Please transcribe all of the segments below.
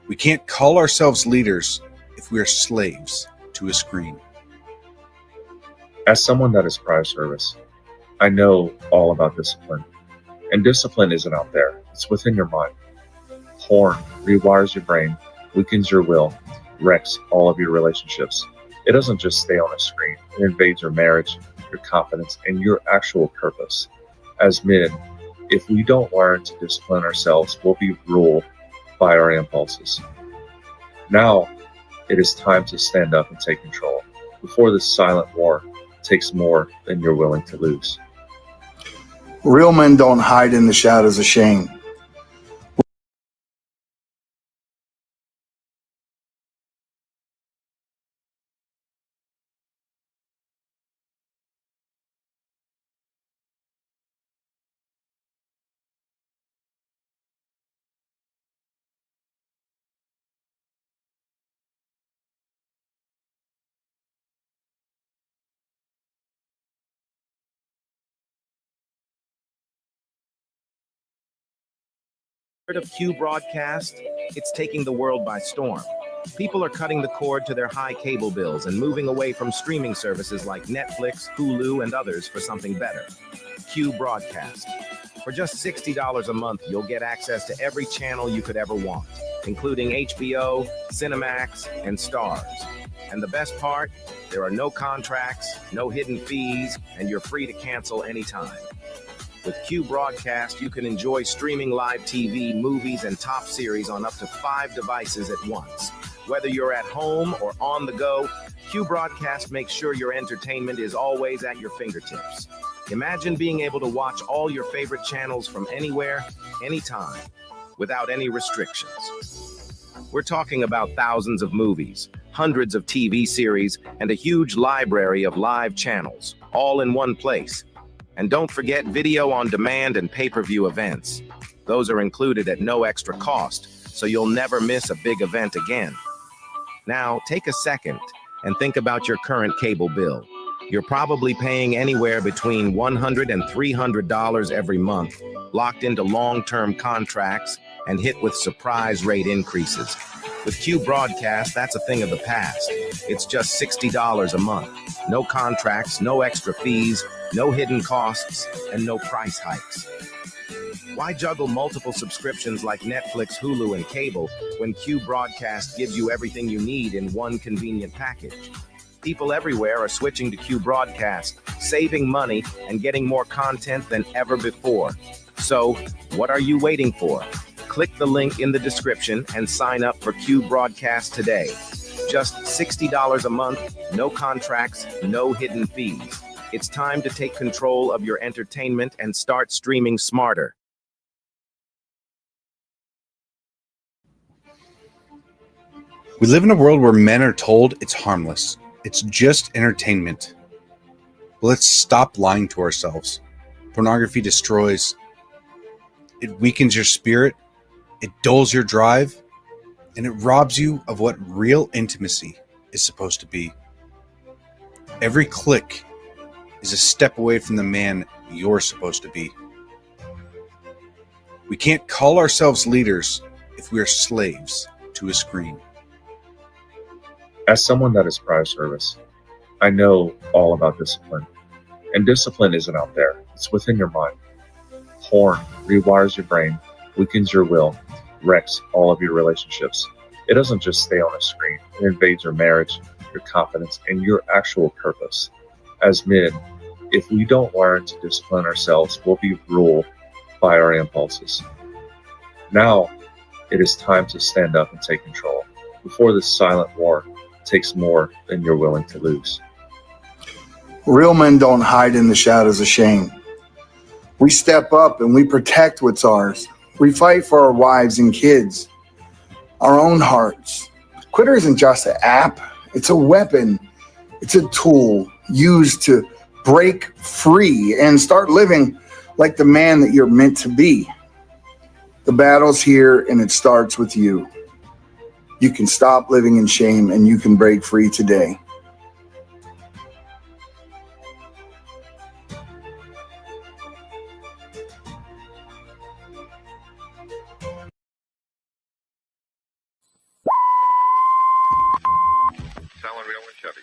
We can't call ourselves leaders if we are slaves to a screen. As someone that is prior service, I know all about discipline. And discipline isn't out there, it's within your mind. Porn rewires your brain, weakens your will, wrecks all of your relationships. It doesn't just stay on a screen, it invades your marriage, your confidence, and your actual purpose. As men, if we don't learn to discipline ourselves, we'll be ruled by our impulses. Now, it is time to stand up and take control before this silent war takes more than you're willing to lose. Real men don't hide in the shadows of shame. Of Q broadcast, it's taking the world by storm. People are cutting the cord to their high cable bills and moving away from streaming services like Netflix, Hulu, and others for something better. Q broadcast. For just $60 a month, you'll get access to every channel you could ever want, including HBO, Cinemax, and Stars. And the best part, there are no contracts, no hidden fees, and you're free to cancel anytime. With Q Broadcast, you can enjoy streaming live TV, movies, and top series on up to 5 devices at once. Whether you're at home or on the go, Q Broadcast makes sure your entertainment is always at your fingertips. Imagine being able to watch all your favorite channels from anywhere, anytime, without any restrictions. We're talking about thousands of movies, hundreds of TV series, and a huge library of live channels, all in one place. And don't forget video on demand and pay-per-view events. Those are included at no extra cost, so you'll never miss a big event again. Now, take a second and think about your current cable bill. You're probably paying anywhere between $100 and $300 every month, locked into long-term contracts and hit with surprise rate increases. With Q Broadcast, that's a thing of the past. It's just $60 a month. No contracts, no extra fees, no hidden costs, and no price hikes. Why juggle multiple subscriptions like Netflix, Hulu, and cable when Q Broadcast gives you everything you need in one convenient package? People everywhere are switching to Q Broadcast, saving money and getting more content than ever before. So, what are you waiting for? Click the link in the description and sign up for Q Broadcast today. Just $60 a month, no contracts, no hidden fees. It's time to take control of your entertainment and start streaming smarter. We live in a world where men are told it's harmless. It's just entertainment. But let's stop lying to ourselves. Pornography destroys. It weakens your spirit. It dulls your drive. And it robs you of what real intimacy is supposed to be. Every click is a step away from the man you're supposed to be. We can't call ourselves leaders if we are slaves to a screen. As someone that is prior service, I know all about discipline. And discipline isn't out there, it's within your mind. Porn rewires your brain, weakens your will, wrecks all of your relationships. It doesn't just stay on a screen, it invades your marriage, your confidence, and your actual purpose. As men, if we don't learn to discipline ourselves, we'll be ruled by our impulses. Now, it is time to stand up and take control before this silent war takes more than you're willing to lose. Real men don't hide in the shadows of shame. We step up and we protect what's ours. We fight for our wives and kids, our own hearts. Twitter isn't just an app, it's a weapon. It's a tool used to break free and start living like the man that you're meant to be. The battle's here and it starts with you. You can stop living in shame and you can break free today. Chevy.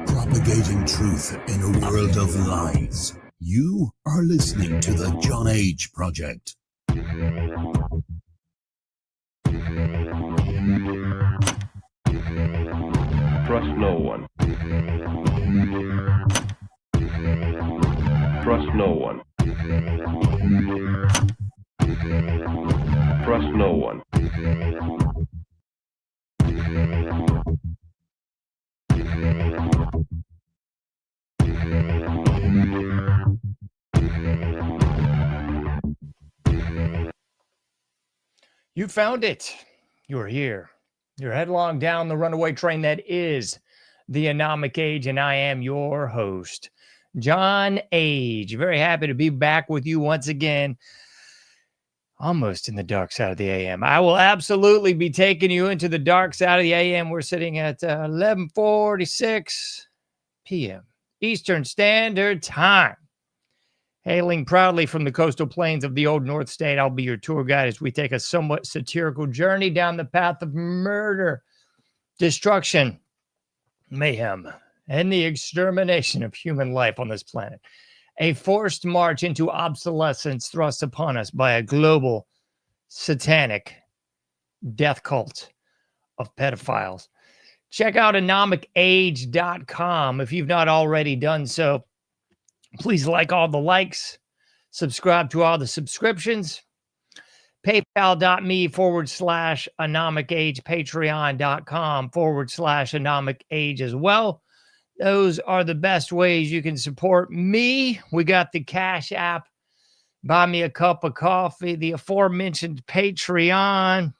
Propagating truth in a world of lies. You are listening to the John H. Project. Trust no one. Trust no one. Trust no one. You found it. You're here. You're headlong down the runaway train that is the Anomic Age, and I am your host, John Age. Very happy to be back with you once again, almost in the dark side of the AM. I will absolutely be taking you into the dark side of the AM. We're sitting at 11:46 p.m. Eastern Standard Time. Hailing proudly from the coastal plains of the old North State, I'll be your tour guide as we take a somewhat satirical journey down the path of murder, destruction, mayhem, and the extermination of human life on this planet. A forced march into obsolescence thrust upon us by a global satanic death cult of pedophiles. Check out anomicage.com if you've not already done so. Please like all the likes, subscribe to all the subscriptions, paypal.me/anomicage, patreon.com/anomicage as well. Those are the best ways you can support me. We got the Cash App, buy me a cup of coffee, the aforementioned Patreon,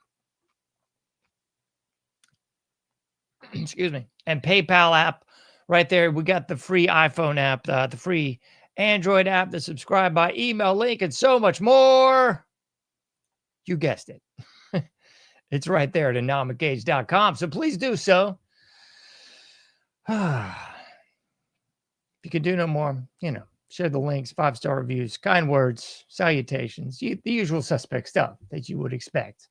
excuse me, and PayPal app. Right there, we got the free iPhone app, the free Android app, the subscribe by email link, and so much more. You guessed it. It's right there at anomicage.com. So please do so. If you can do no more, share the links, 5-star reviews, kind words, salutations, the usual suspect stuff that you would expect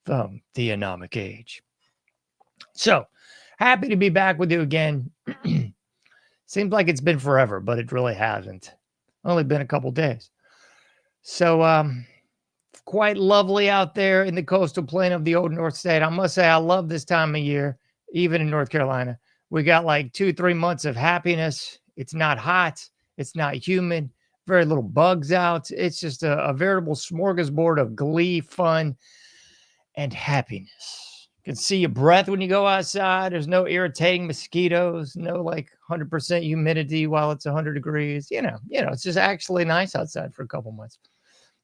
from the Anomic Age. So, happy to be back with you again. Seems like it's been forever, but it really hasn't. Only been a couple days. So, quite lovely out there in the coastal plain of the old North State. I must say, I love this time of year, even in North Carolina. We got like 2-3 months of happiness. It's not hot. It's not humid. Very little bugs out. It's just a veritable smorgasbord of glee, fun, and happiness. You can see your breath when you go outside. There's no irritating mosquitoes, no like 100% humidity while it's 100 degrees. It's just actually nice outside for a couple months.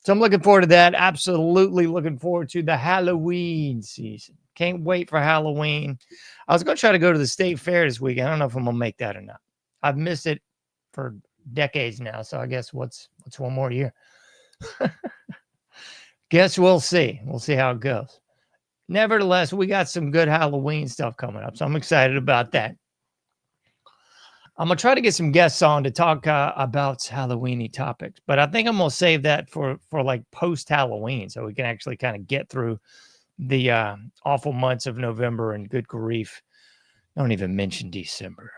So I'm looking forward to that. Absolutely looking forward to the Halloween season. Can't wait for Halloween. I was going to try to go to the state fair this weekend. I don't know if I'm going to make that or not. I've missed it for decades now. So I guess what's one more year? Guess we'll see. We'll see how it goes. Nevertheless, we got some good Halloween stuff coming up, so I'm excited about that. I'm going to try to get some guests on to talk about Halloween-y topics, but I think I'm going to save that for like post-Halloween so we can actually kind of get through the awful months of November and good grief. Don't even mention December.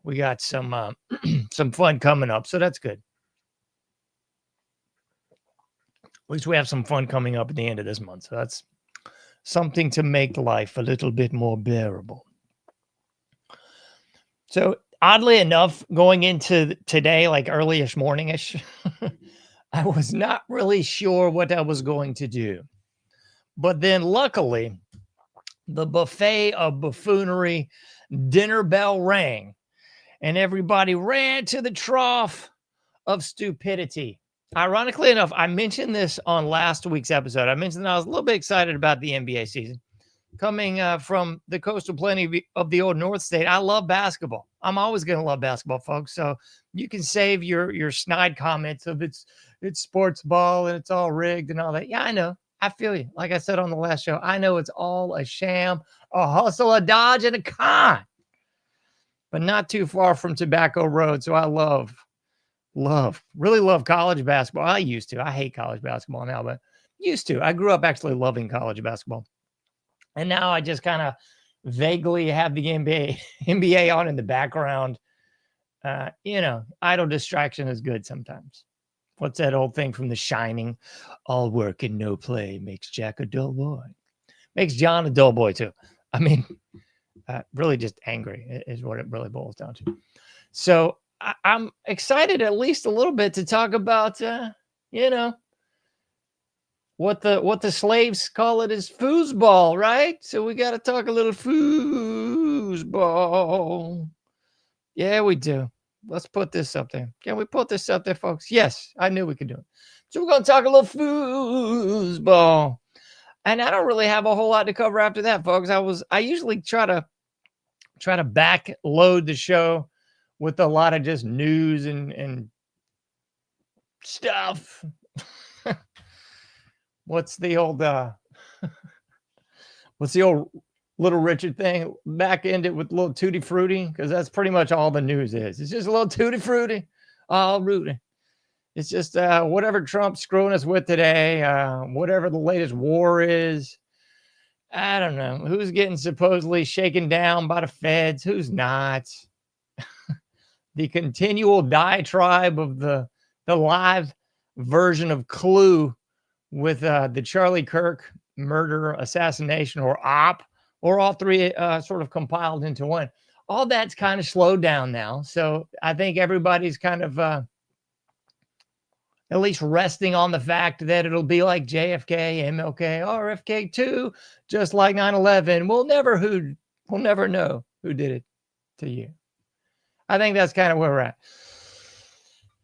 We got some some fun coming up, so that's good. At least we have some fun coming up at the end of this month, so that's something to make life a little bit more bearable. So oddly enough, going into today, like early-ish morning-ish, I was not really sure what I was going to do. But then luckily, the buffet of buffoonery dinner bell rang, and everybody ran to the trough of stupidity. Ironically enough, I mentioned this on last week's episode. I mentioned that I was a little bit excited about the NBA season. Coming from the coastal plain of the old North State, I love basketball. I'm always going to love basketball, folks. So you can save your snide comments of it's sports ball and it's all rigged and all that. Yeah, I know. I feel you. Like I said on the last show, I know it's all a sham, a hustle, a dodge, and a con. But not too far from Tobacco Road. So I really love college basketball. I used to. I hate college basketball now, but used to. I grew up actually loving college basketball. And now I just kind of vaguely have the NBA on in the background. Idle distraction is good sometimes. What's that old thing from The Shining? All work and no play makes Jack a dull boy. Makes John a dull boy too. I mean, really just angry is what it really boils down to. So I'm excited at least a little bit to talk about, what the slaves call it is foosball, right? So we got to talk a little foosball. Yeah, we do. Let's put this up there. Can we put this up there, folks? Yes, I knew we could do it. So we're going to talk a little foosball. And I don't really have a whole lot to cover after that, folks. I usually try to back load the show with a lot of just news and stuff. What's the old Little Richard thing? Back end it with a little tutti frutti, because that's pretty much all the news is. It's just a little tutti frutti, all Rudy. It's just whatever Trump's screwing us with today, whatever the latest war is. I don't know who's getting supposedly shaken down by the feds, who's not. The continual diatribe of the live version of Clue with the Charlie Kirk murder, assassination, or op, or all three sort of compiled into one. All that's kind of slowed down now. So I think everybody's kind of at least resting on the fact that it'll be like JFK, MLK, RFK 2, just like 9/11. We'll never know who did it to you. I think that's kind of where we're at.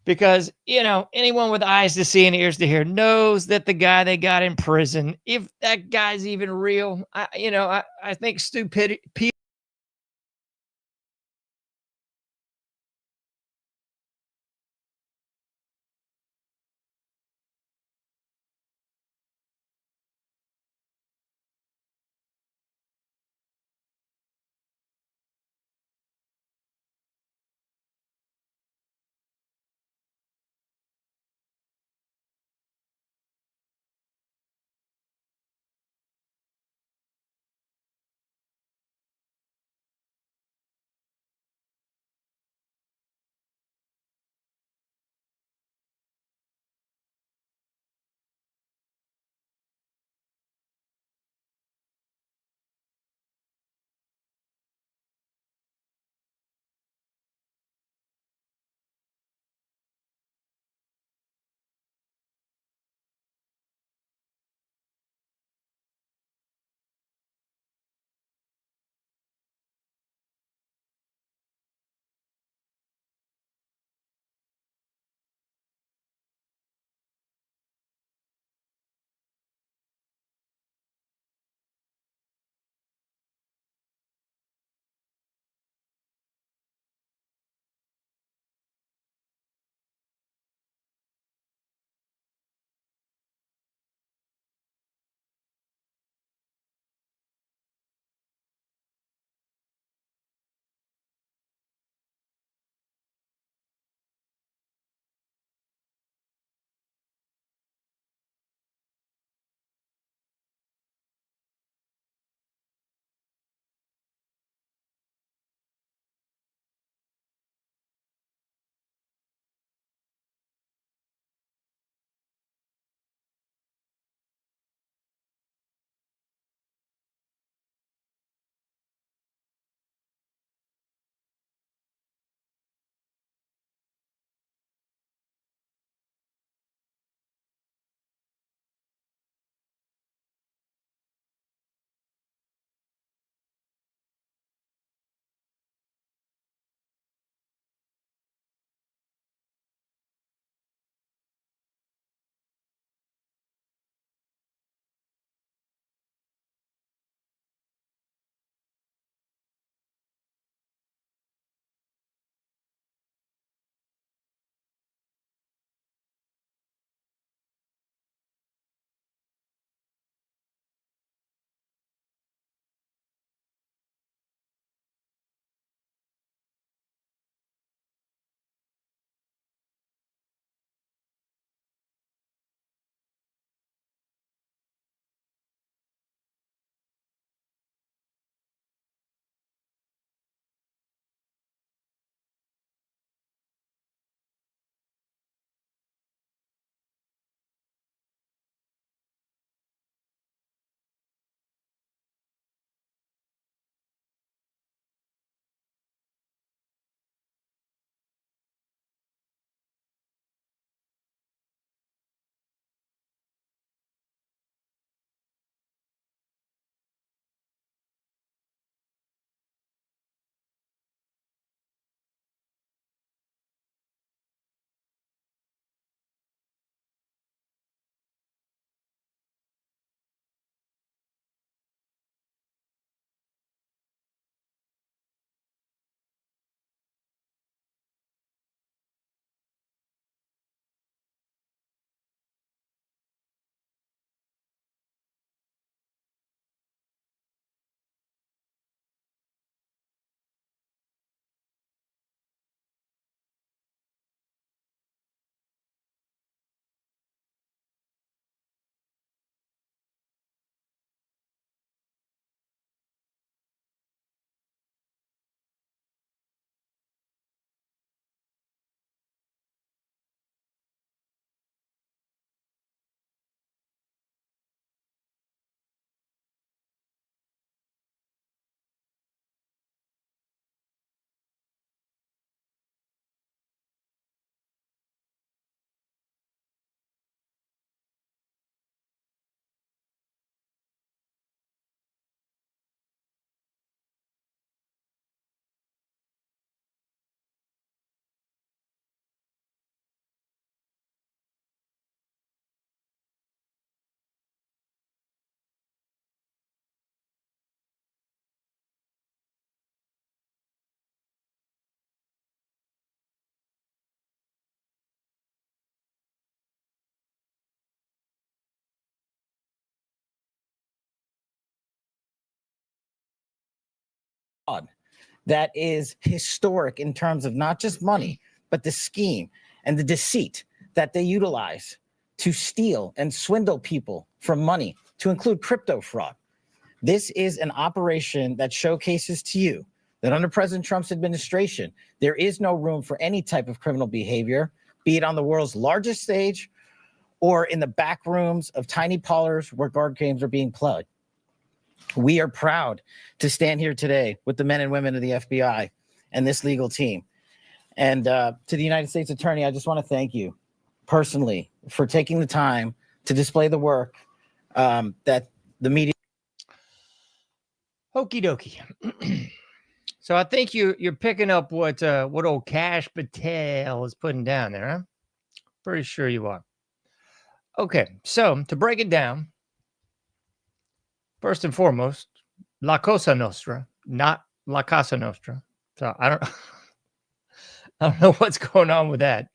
Because, anyone with eyes to see and ears to hear knows that the guy they got in prison, if that guy's even real, I think stupidity, that is historic in terms of not just money, but the scheme and the deceit that they utilize to steal and swindle people for money, to include crypto fraud. This is an operation that showcases to you that under President Trump's administration, there is no room for any type of criminal behavior, be it on the world's largest stage or in the back rooms of tiny parlors where guard games are being played. We are proud to stand here today with the men and women of the FBI and this legal team. And to the United States Attorney, I just want to thank you personally for taking the time to display the work that the media. Okie dokie. So I think you're picking up what old Cash Patel is putting down there, huh? Pretty sure you are. Okay, so to break it down, first and foremost, La Cosa Nostra, not La Casa Nostra. So I don't know what's going on with that.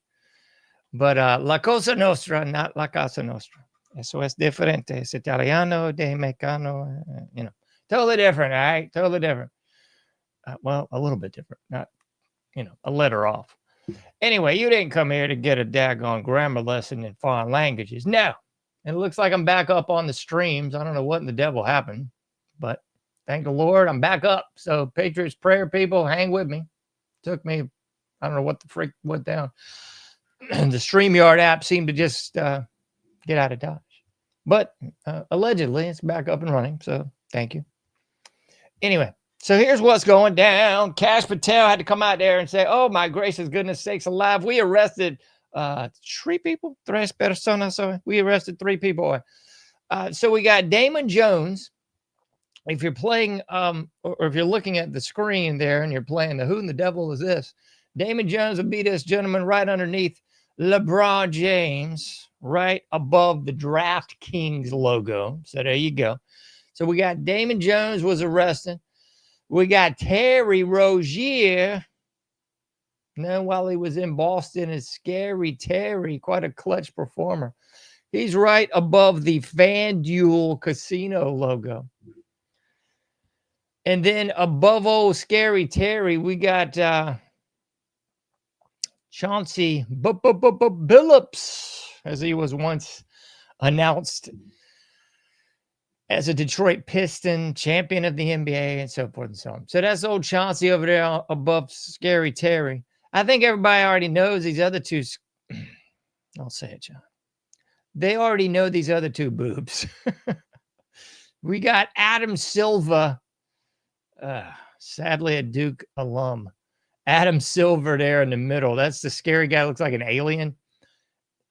But La Cosa Nostra, not La Casa Nostra. Eso es diferente. Es italiano de mexicano, totally different, all right? Totally different. Well, a little bit different, not, a letter off. Anyway, you didn't come here to get a daggone grammar lesson in foreign languages. No. And it looks like I'm back up on the streams. I don't know what in the devil happened, but thank the Lord, I'm back up. So Patriots prayer people, hang with me. Took me, I don't know what the freak went down. And the StreamYard app seemed to just get out of Dodge. But allegedly, it's back up and running. So thank you. Anyway, so here's what's going down. Cash Patel had to come out there and say, oh, my gracious goodness sakes alive. We arrested 3 people. Tres personas. So we arrested 3 people. So we got Damon Jones. If you're playing, or if you're looking at the screen there and you're playing the who in the devil is this, Damon Jones would be this gentleman right underneath LeBron James, right above the DraftKings logo. So there you go. So we got Damon Jones was arrested. We got Terry Rozier. Now, while he was in Boston, is Scary Terry, quite a clutch performer. He's right above the FanDuel Casino logo. And then above old Scary Terry, we got Chauncey Billups, as he was once announced as a Detroit Piston, champion of the NBA, and so forth and so on. So that's old Chauncey over there above Scary Terry. I think everybody already knows these other 2. I'll say it, John. They already know these other 2 boobs. We got Adam Silva, sadly a Duke alum. Adam Silver there in the middle. That's the scary guy. Looks like an alien.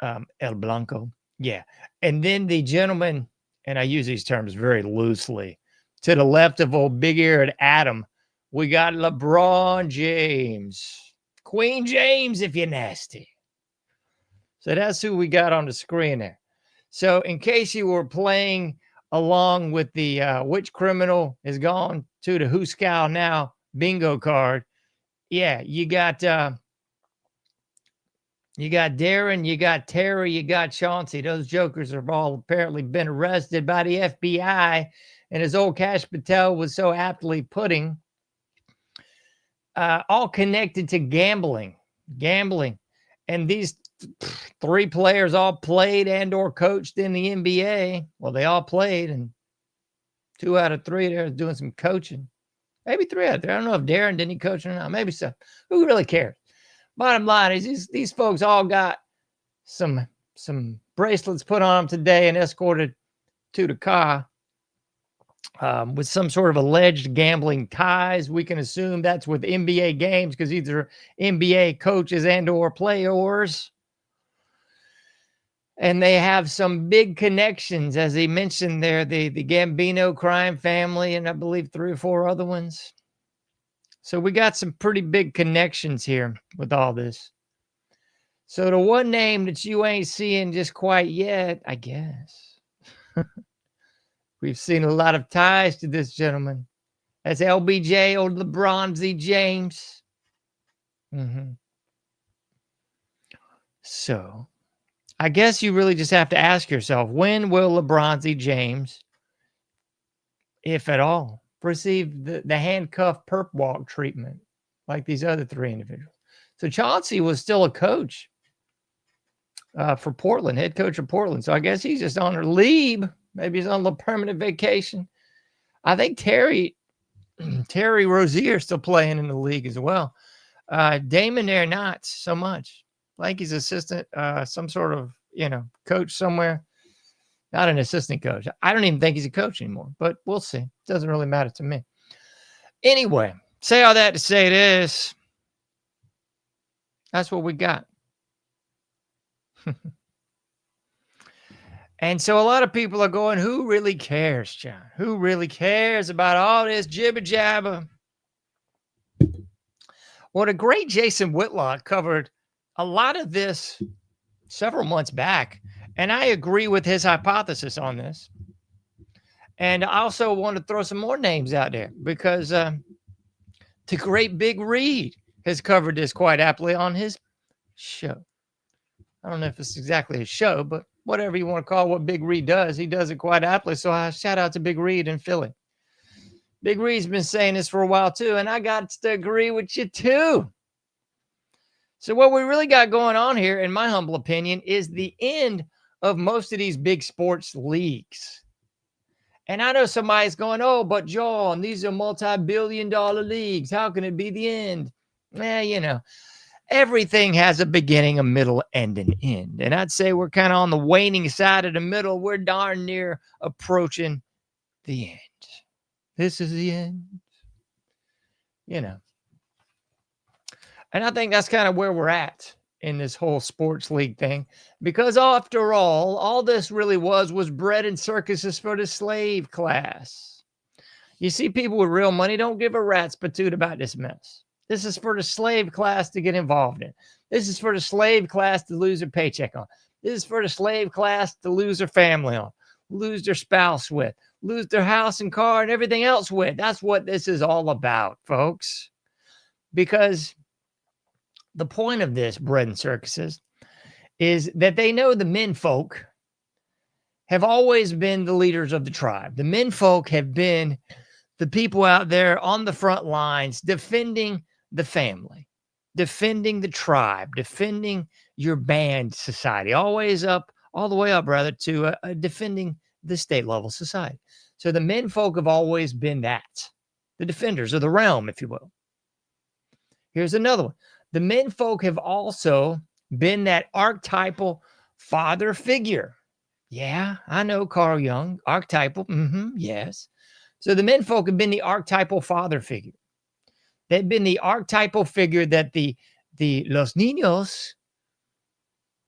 El Blanco. Yeah. And then the gentleman, and I use these terms very loosely, to the left of old big-eared Adam, we got LeBron James. Queen James, if you're nasty. So that's who we got on the screen there. So in case you were playing along with the which criminal is gone to the Who Scowl Now bingo card, yeah, you got Darren, you got Terry, you got Chauncey. Those jokers have all apparently been arrested by the FBI. And as old Cash Patel was so aptly putting, all connected to gambling. And these 3 players all played and or coached in the NBA. Well, they all played, and 2 out of 3 there doing some coaching. Maybe 3 out of 3. I don't know if Darren did any coaching or not. Maybe so. Who really cares? Bottom line is these folks all got some bracelets put on them today and escorted to the car with some sort of alleged gambling ties. We can assume that's with NBA games because these are NBA coaches and or players. And they have some big connections, as he mentioned there, the Gambino crime family, and I believe 3 or 4 other ones. So we got some pretty big connections here with all this. So the one name that you ain't seeing just quite yet, I guess. We've seen a lot of ties to this gentleman. That's LBJ, old LeBron Z. James. So I guess you really just have to ask yourself, when will LeBron Z. James, if at all, receive the handcuff perp walk treatment like these other 3 individuals. So Chauncey was still a coach for Portland, head coach of Portland. So I guess he's just on her leave. Maybe he's on a little permanent vacation. I think Terry Rozier is still playing in the league as well. Damon there, not so much. Like he's assistant, some sort of, coach somewhere. Not an assistant coach. I don't even think he's a coach anymore, but we'll see. Doesn't really matter to me. Anyway, say all that to say this. That's what we got. And so a lot of people are going, who really cares, John? Who really cares about all this jibber jabber? Well, the great Jason Whitlock covered a lot of this several months back, and I agree with his hypothesis on this. And I also want to throw some more names out there because the great Big Reed has covered this quite aptly on his show. I don't know if it's exactly his show, but whatever you want to call what Big Reed does, he does it quite aptly. So I shout out to Big Reed in Philly. Big Reed's been saying this for a while too, and I got to agree with you too. So what we really got going on here, in my humble opinion, is the end of most of these big sports leagues. And I know somebody's going, oh, but John, these are multi-billion-dollar leagues. How can it be the end? Everything has a beginning, a middle, and an end. And I'd say we're kind of on the waning side of the middle. We're darn near approaching the end. This is the end. And I think that's kind of where we're at in this whole sports league thing. Because after all this really was bread and circuses for the slave class. You see, people with real money don't give a rat's patoot about this mess. This is for the slave class to get involved in. This is for the slave class to lose their paycheck on. This is for the slave class to lose their family on, lose their spouse with, lose their house and car and everything else with. That's what this is all about, folks. Because the point of this bread and circuses is that they know the men folk have always been the leaders of the tribe. The men folk have been the people out there on the front lines defending the family, defending the tribe, defending your band society, always up, all the way up, rather, to defending the state level society. So the men folk have always been that, the defenders of the realm, if you will. Here's another one. The men folk have also been that archetypal father figure. Yeah, I know, Carl Jung, archetypal. Yes. So the men folk have been the archetypal father figure. They've been the archetypal figure that the los niños,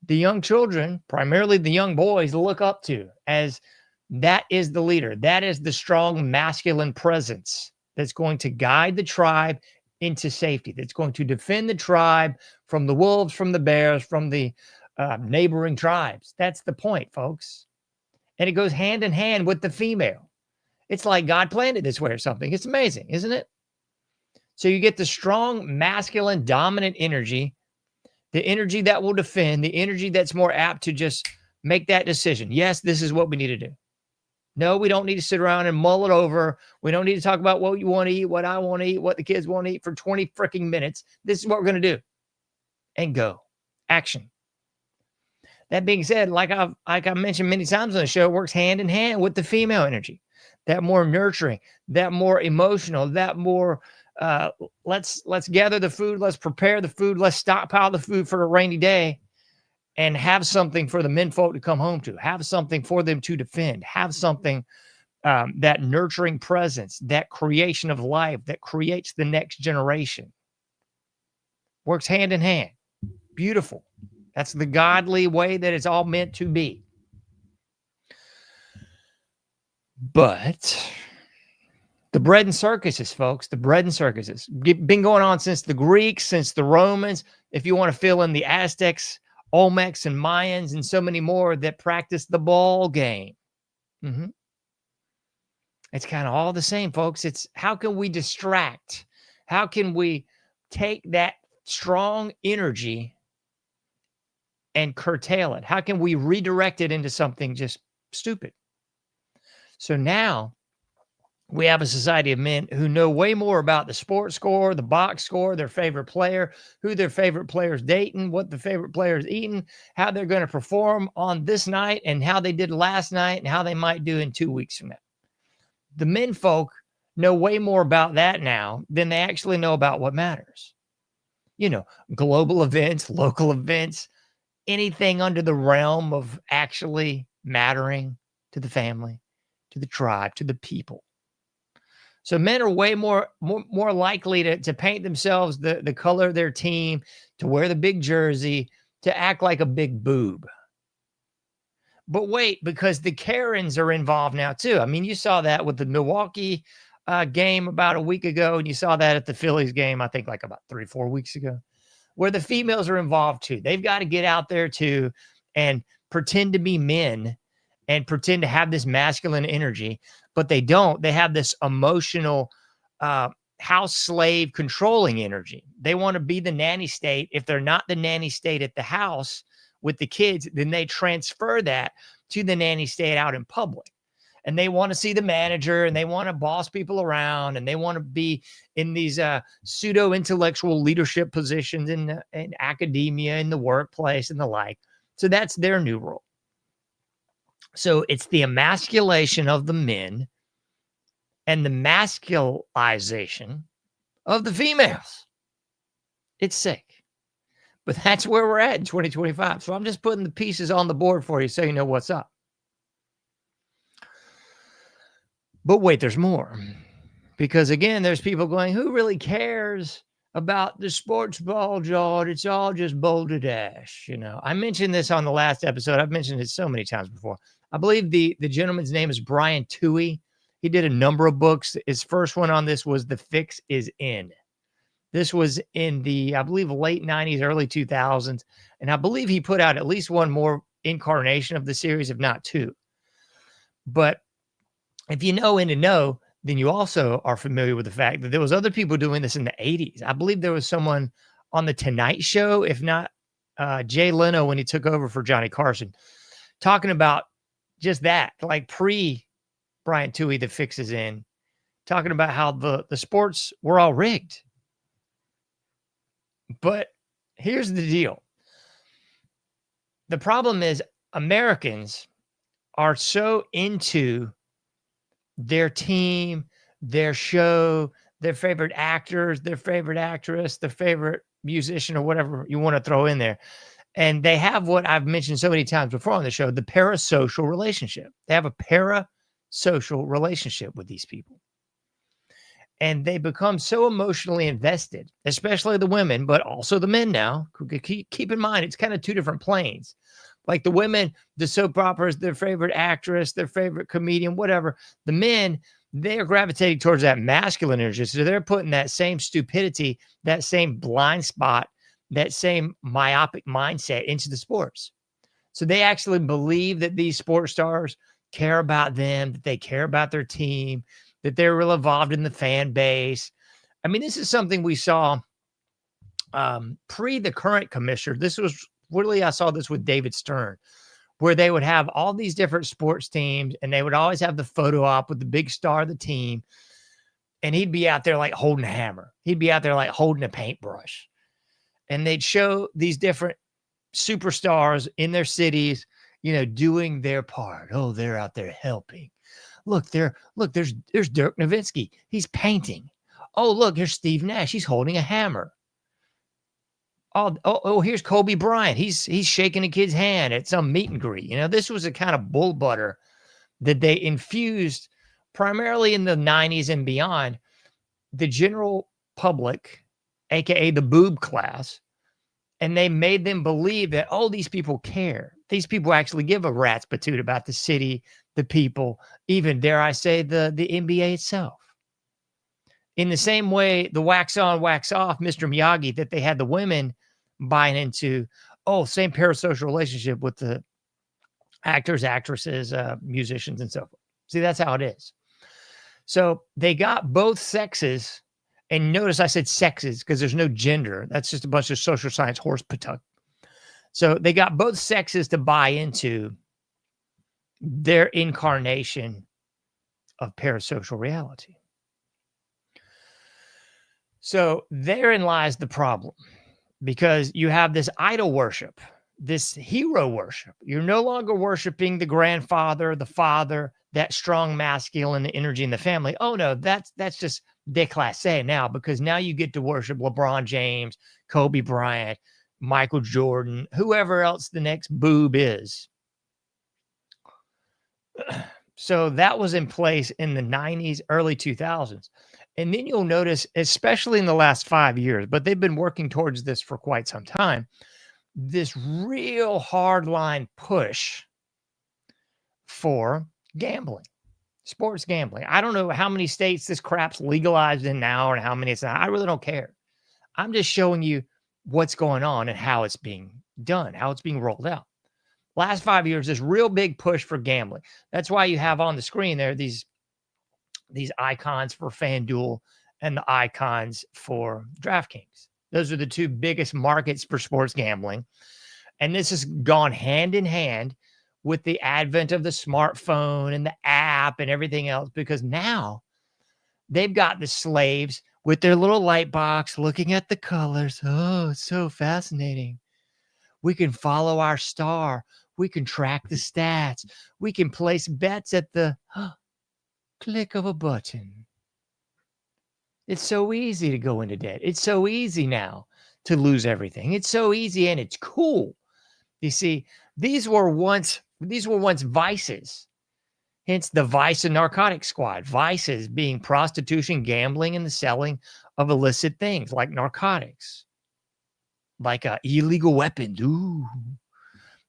the young children, primarily the young boys, look up to as that is the leader. That is the strong masculine presence that's going to guide the tribe into safety, that's going to defend the tribe from the wolves, from the bears, from the neighboring tribes. That's the point, folks. And it goes hand in hand with the female. It's like God planned it this way or something. It's amazing, isn't it? So you get the strong, masculine, dominant energy, the energy that will defend, the energy that's more apt to just make that decision. Yes, this is what we need to do. No, we don't need to sit around and mull it over. We don't need to talk about what you want to eat, what I want to eat, what the kids want to eat for 20 freaking minutes. This is what we're going to do. And go. Action. That being said, like I mentioned many times on the show, it works hand in hand with the female energy. That more nurturing, that more emotional, that more let's gather the food, let's prepare the food, let's stockpile the food for a rainy day and have something for the men folk to come home to, have something for them to defend, have something, that nurturing presence, that creation of life that creates the next generation. Works hand in hand. Beautiful. That's the godly way that it's all meant to be. But the bread and circuses, folks, the bread and circuses, been going on since the Greeks, since the Romans. If you want to fill in the Aztecs, Olmecs, and Mayans, and so many more that practice the ball game. It's kind of all the same, folks. It's how can we distract? How can we take that strong energy and curtail it? How can we redirect it into something just stupid? So now We have a society of men who know way more about the sports score, the box score, their favorite player, who their favorite player's dating, what the favorite player's eating, how they're going to perform on this night, and how they did last night, and how they might do in 2 weeks from now. The men folk know way more about that now than they actually know about what matters. Global events, local events, anything under the realm of actually mattering to the family, to the tribe, to the people. So men are way more likely to paint themselves the color of their team, to wear the big jersey, to act like a big boob. But wait, because the Karens are involved now too. I mean, you saw that with the Milwaukee game about a week ago, and you saw that at the Phillies game, I think like about 3-4 weeks ago, where the females are involved too. They've got to get out there too and pretend to be men and pretend to have this masculine energy, but they don't. They have this emotional house slave controlling energy. They want to be the nanny state. If they're not the nanny state at the house with the kids, then they transfer that to the nanny state out in public. And they want to see the manager, and they want to boss people around, and they want to be in these pseudo intellectual leadership positions in academia, in the workplace, and the like. So that's their new role. So it's the emasculation of the men and the masculization of the females. It's sick. But that's where we're at in 2025. So I'm just putting the pieces on the board for you so you know what's up. But wait, there's more. Because again, there's people going, who really cares about the sports ball, John? It's all just boulder dash. I mentioned this on the last episode. I've mentioned it so many times before. I believe the gentleman's name is Brian Toohey. He did a number of books. His first one on this was The Fix Is In. This was in the, I believe, late 90s, early 2000s. And I believe he put out at least one more incarnation of the series, if not two. But if you know and to know, then you also are familiar with the fact that there was other people doing this in the 80s. I believe there was someone on The Tonight Show, if not Jay Leno when he took over for Johnny Carson, talking about just that, like pre-Brian Toohey, The Fix Is In, talking about how the sports were all rigged. But here's the deal. The problem is Americans are so into their team, their show, their favorite actors, their favorite actress, their favorite musician, or whatever you want to throw in there. And they have what I've mentioned so many times before on the show, the parasocial relationship. They have a parasocial relationship with these people. And they become so emotionally invested, especially the women, but also the men now. Keep in mind, it's kind of two different planes. Like the women, the soap operas, their favorite actress, their favorite comedian, whatever. The men, they're gravitating towards that masculine energy. So they're putting that same stupidity, that same blind spot, that same myopic mindset into the sports. So they actually believe that these sports stars care about them, that they care about their team, that they're real involved in the fan base. I mean, this is something we saw pre the current commissioner. This was really, I saw this with David Stern, where they would have all these different sports teams, and they would always have the photo op with the big star of the team. And he'd be out there like holding a hammer. He'd be out there like holding a paintbrush. And they'd show these different superstars in their cities, doing their part. Oh, they're out there helping. Look, there's Dirk Nowitzki. He's painting. Oh, look, here's Steve Nash. He's holding a hammer. Oh, here's Kobe Bryant. He's shaking a kid's hand at some meet and greet. This was a kind of bull butter that they infused primarily in the 90s and beyond. The general public, aka the boob class, and they made them believe that, these people care. These people actually give a rat's patoot about the city, the people, even, dare I say, the NBA itself. In the same way, the wax on, wax off, Mr. Miyagi, that they had the women buying into, same parasocial relationship with the actors, actresses, musicians, and so forth. See, that's how it is. So they got both sexes, and notice I said sexes because there's no gender. That's just a bunch of social science horse patuck. So they got both sexes to buy into their incarnation of parasocial reality. So therein lies the problem, because you have this idol worship, this hero worship. You're no longer worshiping the grandfather, the father, that strong masculine energy in the family. Oh no, that's just déclassé now, because now you get to worship LeBron James, Kobe Bryant, Michael Jordan, whoever else the next boob is. So that was in place in the 90s, early 2000s. And then you'll notice, especially in the last 5 years, but they've been working towards this for quite some time, this real hardline push for gambling, sports gambling. I don't know how many states this crap's legalized in now and how many it's not. I really don't care. I'm just showing you what's going on and how it's being done, how it's being rolled out. Last 5 years, this real big push for gambling. That's why you have on the screen there these icons for FanDuel and the icons for DraftKings. Those are the two biggest markets for sports gambling. And this has gone hand in hand with the advent of the smartphone and the app and everything else, because now they've got the slaves with their little light box looking at the colors. Oh, it's so fascinating. We can follow our star. We can track the stats. We can place bets at the click of a button. It's so easy to go into debt. It's so easy now to lose everything. It's so easy and it's cool. You see, these were once vices. Hence the vice and narcotic squad. Vices being prostitution, gambling, and the selling of illicit things like narcotics, like illegal weapons. Ooh.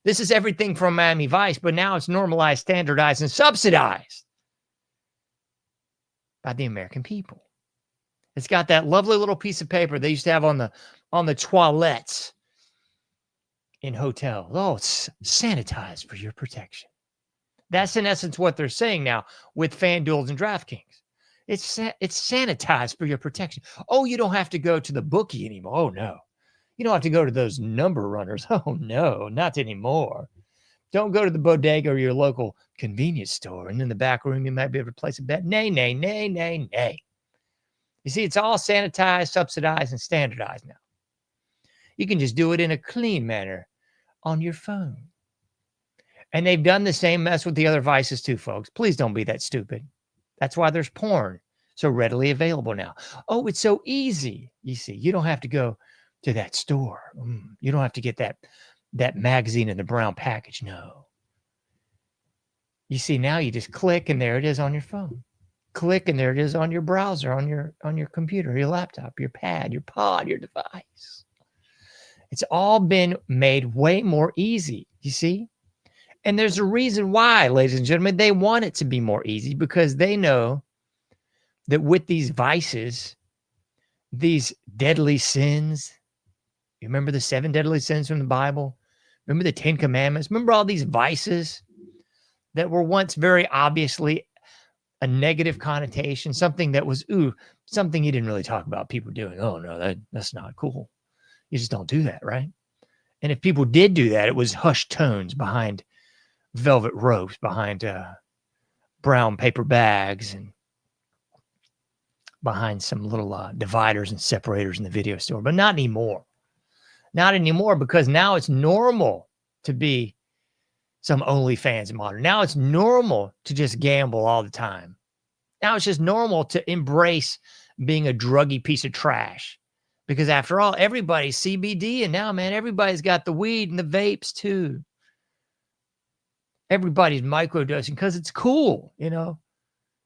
This is everything from Miami Vice, but now it's normalized, standardized, and subsidized by the American people. It's got that lovely little piece of paper they used to have on the toilets in hotels. Oh, it's sanitized for your protection. That's in essence what they're saying now with FanDuels and DraftKings. It's sanitized for your protection. Oh, you don't have to go to the bookie anymore. Oh, no. You don't have to go to those number runners. Oh, no, not anymore. Don't go to the bodega or your local convenience store, and in the back room, you might be able to place a bet. Nay, nay, nay, nay, nay. You see, it's all sanitized, subsidized, and standardized now. You can just do it in a clean manner on your phone. And they've done the same mess with the other vices too, folks. Please don't be that stupid. That's why there's porn so readily available now. Oh, it's so easy. You see, you don't have to go to that store. You don't have to get that magazine in the brown package. No. You see, now you just click and there it is on your phone. Click and there it is on your browser, on your computer, your laptop, your pad, your pod, your device. It's all been made way more easy, you see? And there's a reason why, ladies and gentlemen, they want it to be more easy, because they know that with these vices, these deadly sins, you remember the 7 deadly sins from the Bible? Remember the 10 Commandments? Remember all these vices that were once very obviously a negative connotation, something that was, something you didn't really talk about people doing. Oh, no, that's not cool. You just don't do that, right? And if people did do that, it was hushed tones behind velvet ropes, behind brown paper bags, and behind some little dividers and separators in the video store. But not anymore. Not anymore, because now it's normal to be some OnlyFans model. Now it's normal to just gamble all the time. Now it's just normal to embrace being a druggy piece of trash. Because after all, everybody's CBD, and now, man, everybody's got the weed and the vapes too. Everybody's microdosing because it's cool, you know.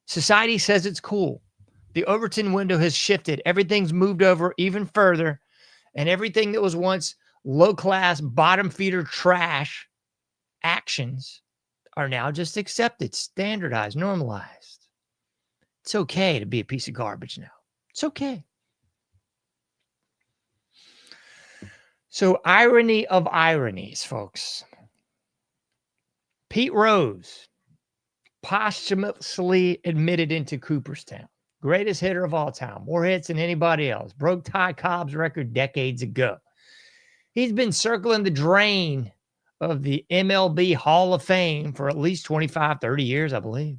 Society says it's cool. The Overton window has shifted. Everything's moved over even further. And everything that was once low-class, bottom-feeder trash actions are now just accepted, standardized, normalized. It's okay to be a piece of garbage now. It's okay. So, irony of ironies, folks. Pete Rose posthumously admitted into Cooperstown. Greatest hitter of all time. More hits than anybody else. Broke Ty Cobb's record decades ago. He's been circling the drain of the MLB Hall of Fame for at least 25, 30 years, I believe.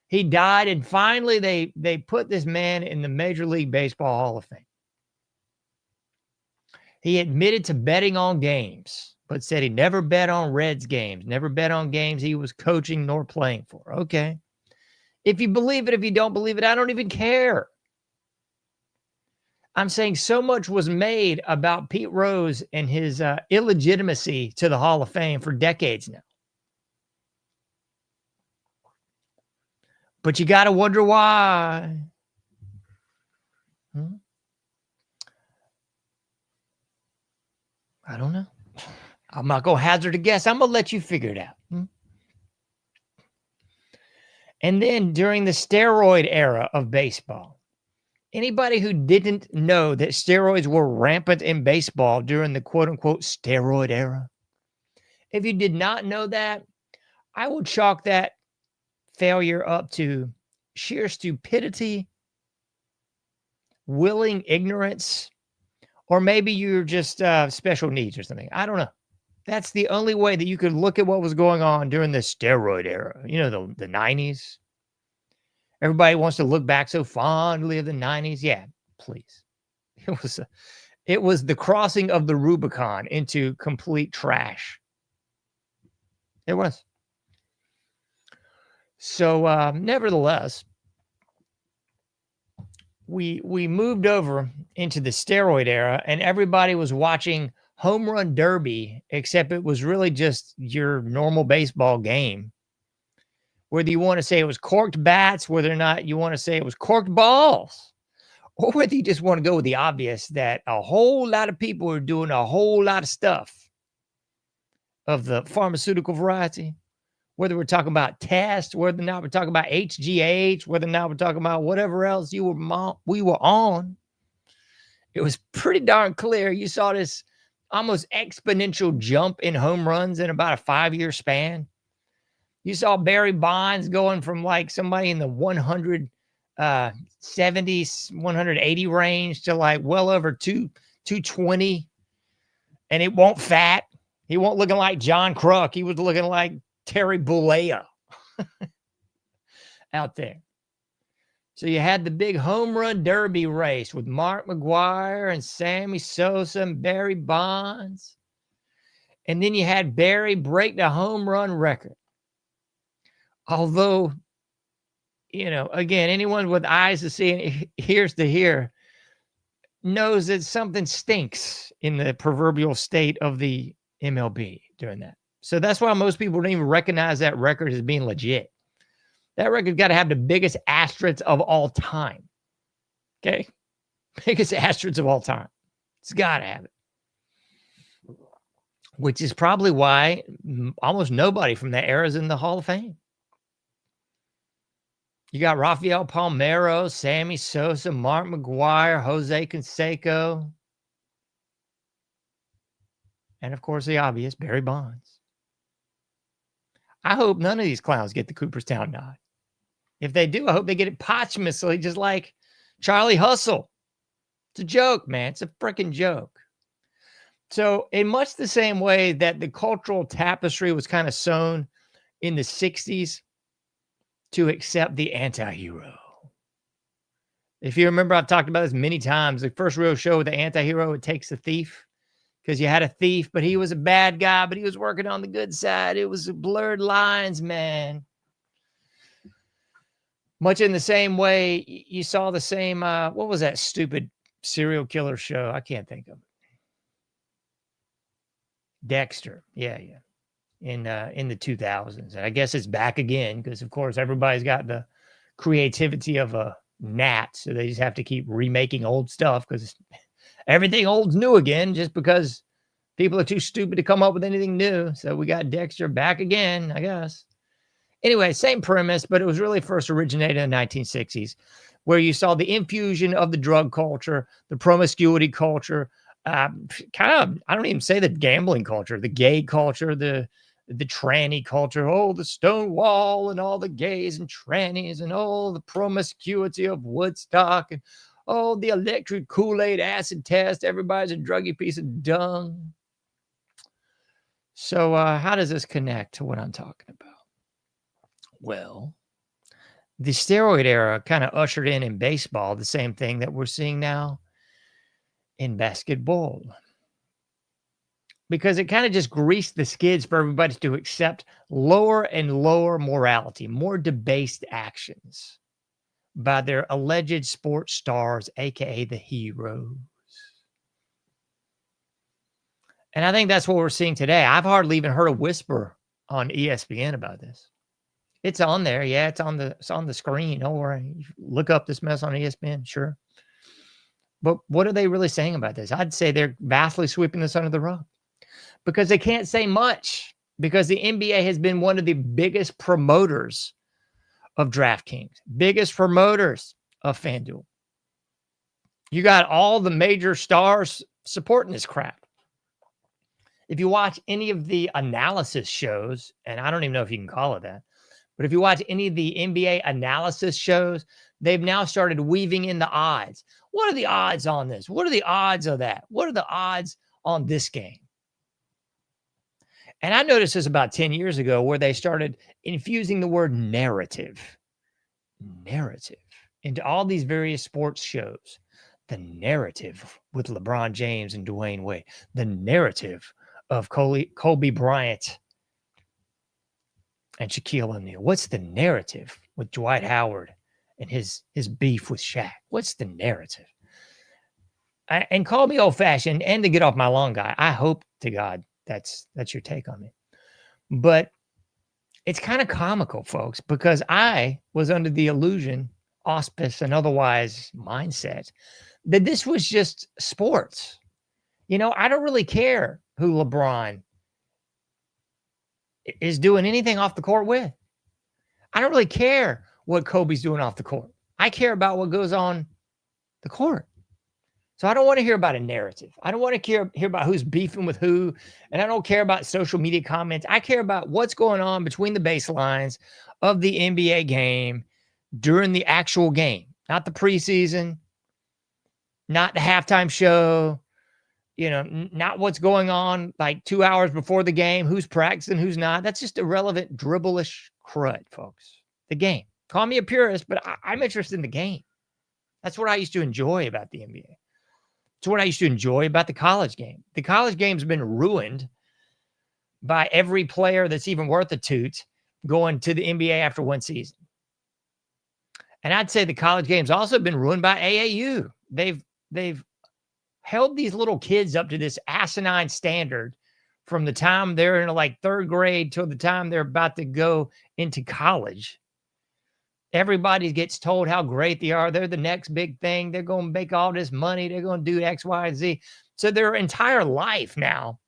He died, and finally they put this man in the Major League Baseball Hall of Fame. He admitted to betting on games, but said he never bet on Reds games, never bet on games he was coaching nor playing for. Okay. If you believe it, if you don't believe it, I don't even care. I'm saying so much was made about Pete Rose and his illegitimacy to the Hall of Fame for decades now. But you got to wonder why. I don't know. I'm not going to hazard a guess. I'm going to let you figure it out. And then during the steroid era of baseball, anybody who didn't know that steroids were rampant in baseball during the quote unquote steroid era, if you did not know that, I would chalk that failure up to sheer stupidity, willing ignorance, or maybe you're just special needs or something. I don't know. That's the only way that you could look at what was going on during the steroid era. You know, the 90s. Everybody wants to look back so fondly of the 90s. Yeah, please. It was the crossing of the Rubicon into complete trash. It was. So, nevertheless, we moved over into the steroid era, and everybody was watching Home Run Derby, except it was really just your normal baseball game. Whether you want to say it was corked bats, whether or not you want to say it was corked balls, or whether you just want to go with the obvious that a whole lot of people are doing a whole lot of stuff of the pharmaceutical variety, whether we're talking about tests, whether or not we're talking about HGH, whether or not we're talking about whatever else we were on. It was pretty darn clear. You saw this almost exponential jump in home runs in about a 5-year span. You saw Barry Bonds going from like somebody in the 170, 180 range to like well over 220. And it won't fat. He won't looking like John Kruk. He was looking like Terry Bollea out there. So you had the big home run derby race with Mark McGwire and Sammy Sosa and Barry Bonds. And then you had Barry break the home run record. Although, you know, again, anyone with eyes to see and ears to hear knows that something stinks in the proverbial state of the MLB during that. So that's why most people don't even recognize that record as being legit. That record got to have the biggest asterisks of all time. Okay? Biggest asterisks of all time. It's got to have it. Which is probably why almost nobody from that era is in the Hall of Fame. You got Rafael Palmeiro, Sammy Sosa, Mark McGwire, Jose Canseco, and of course the obvious, Barry Bonds. I hope none of these clowns get the Cooperstown nod. If they do, I hope they get it posthumously, just like Charlie Hustle. It's a joke, man. It's a freaking joke. So in much the same way that the cultural tapestry was kind of sewn in the 60s to accept the anti-hero. If you remember, I've talked about this many times. The first real show with the anti-hero, It Takes a Thief. Because you had a thief, but he was a bad guy, but he was working on the good side. It was blurred lines, man. Much in the same way, you saw the same, what was that stupid serial killer show? I can't think of it. Dexter. Yeah. In the 2000s. And I guess it's back again because, of course, everybody's got the creativity of a gnat. So they just have to keep remaking old stuff because everything old's new again just because people are too stupid to come up with anything new. So we got Dexter back again, I guess. Anyway, same premise, but it was really first originated in the 1960s, where you saw the infusion of the drug culture, the promiscuity culture, kind of, I don't even say the gambling culture, the gay culture, the tranny culture, the Stonewall and all the gays and trannies and all the promiscuity of Woodstock and the electric Kool-Aid acid test. Everybody's a druggy piece of dung. So how does this connect to what I'm talking about? Well, the steroid era kind of ushered in baseball the same thing that we're seeing now in basketball. Because it kind of just greased the skids for everybody to accept lower and lower morality, more debased actions by their alleged sports stars, aka the heroes. And I think that's what we're seeing today. I've hardly even heard a whisper on ESPN about this. It's on there. Yeah, it's on the screen. Don't worry. Look up this mess on ESPN, sure. But what are they really saying about this? I'd say they're vastly sweeping this under the rug because they can't say much because the NBA has been one of the biggest promoters of DraftKings, biggest promoters of FanDuel. You got all the major stars supporting this crap. If you watch any of the analysis shows, and I don't even know if you can call it that, but if you watch any of the NBA analysis shows, they've now started weaving in the odds. What are the odds on this? What are the odds of that? What are the odds on this game? And I noticed this about 10 years ago where they started infusing the word narrative into all these various sports shows. The narrative with LeBron James and Dwayne Wade. The narrative of Kobe Bryant and Shaquille O'Neal. What's the narrative with Dwight Howard and his beef with Shaq? What's the narrative? And call me old-fashioned and to get off my lawn guy. I hope to God that's your take on it. But it's kind of comical, folks, because I was under the illusion, auspice, and otherwise mindset that this was just sports. You know, I don't really care who LeBron is doing anything off the court with. I don't really care what Kobe's doing off the court. I care about what goes on the court. So I don't want to hear about a narrative. I don't want to hear about who's beefing with who. And I don't care about social media comments. I care about what's going on between the baselines of the NBA game during the actual game, not the preseason, not the halftime show, you know, not what's going on like 2 hours before the game, who's practicing, who's not. That's just irrelevant, dribblish crud, folks. The game. Call me a purist, but I'm interested in the game. That's what I used to enjoy about the NBA. It's what I used to enjoy about the college game. The college game's been ruined by every player that's even worth a toot going to the NBA after one season. And I'd say the college game's also been ruined by AAU. They've held these little kids up to this asinine standard from the time they're in like third grade till the time they're about to go into college. Everybody gets told how great they are. They're the next big thing. They're going to make all this money. They're going to do X, Y, and Z. So their entire life now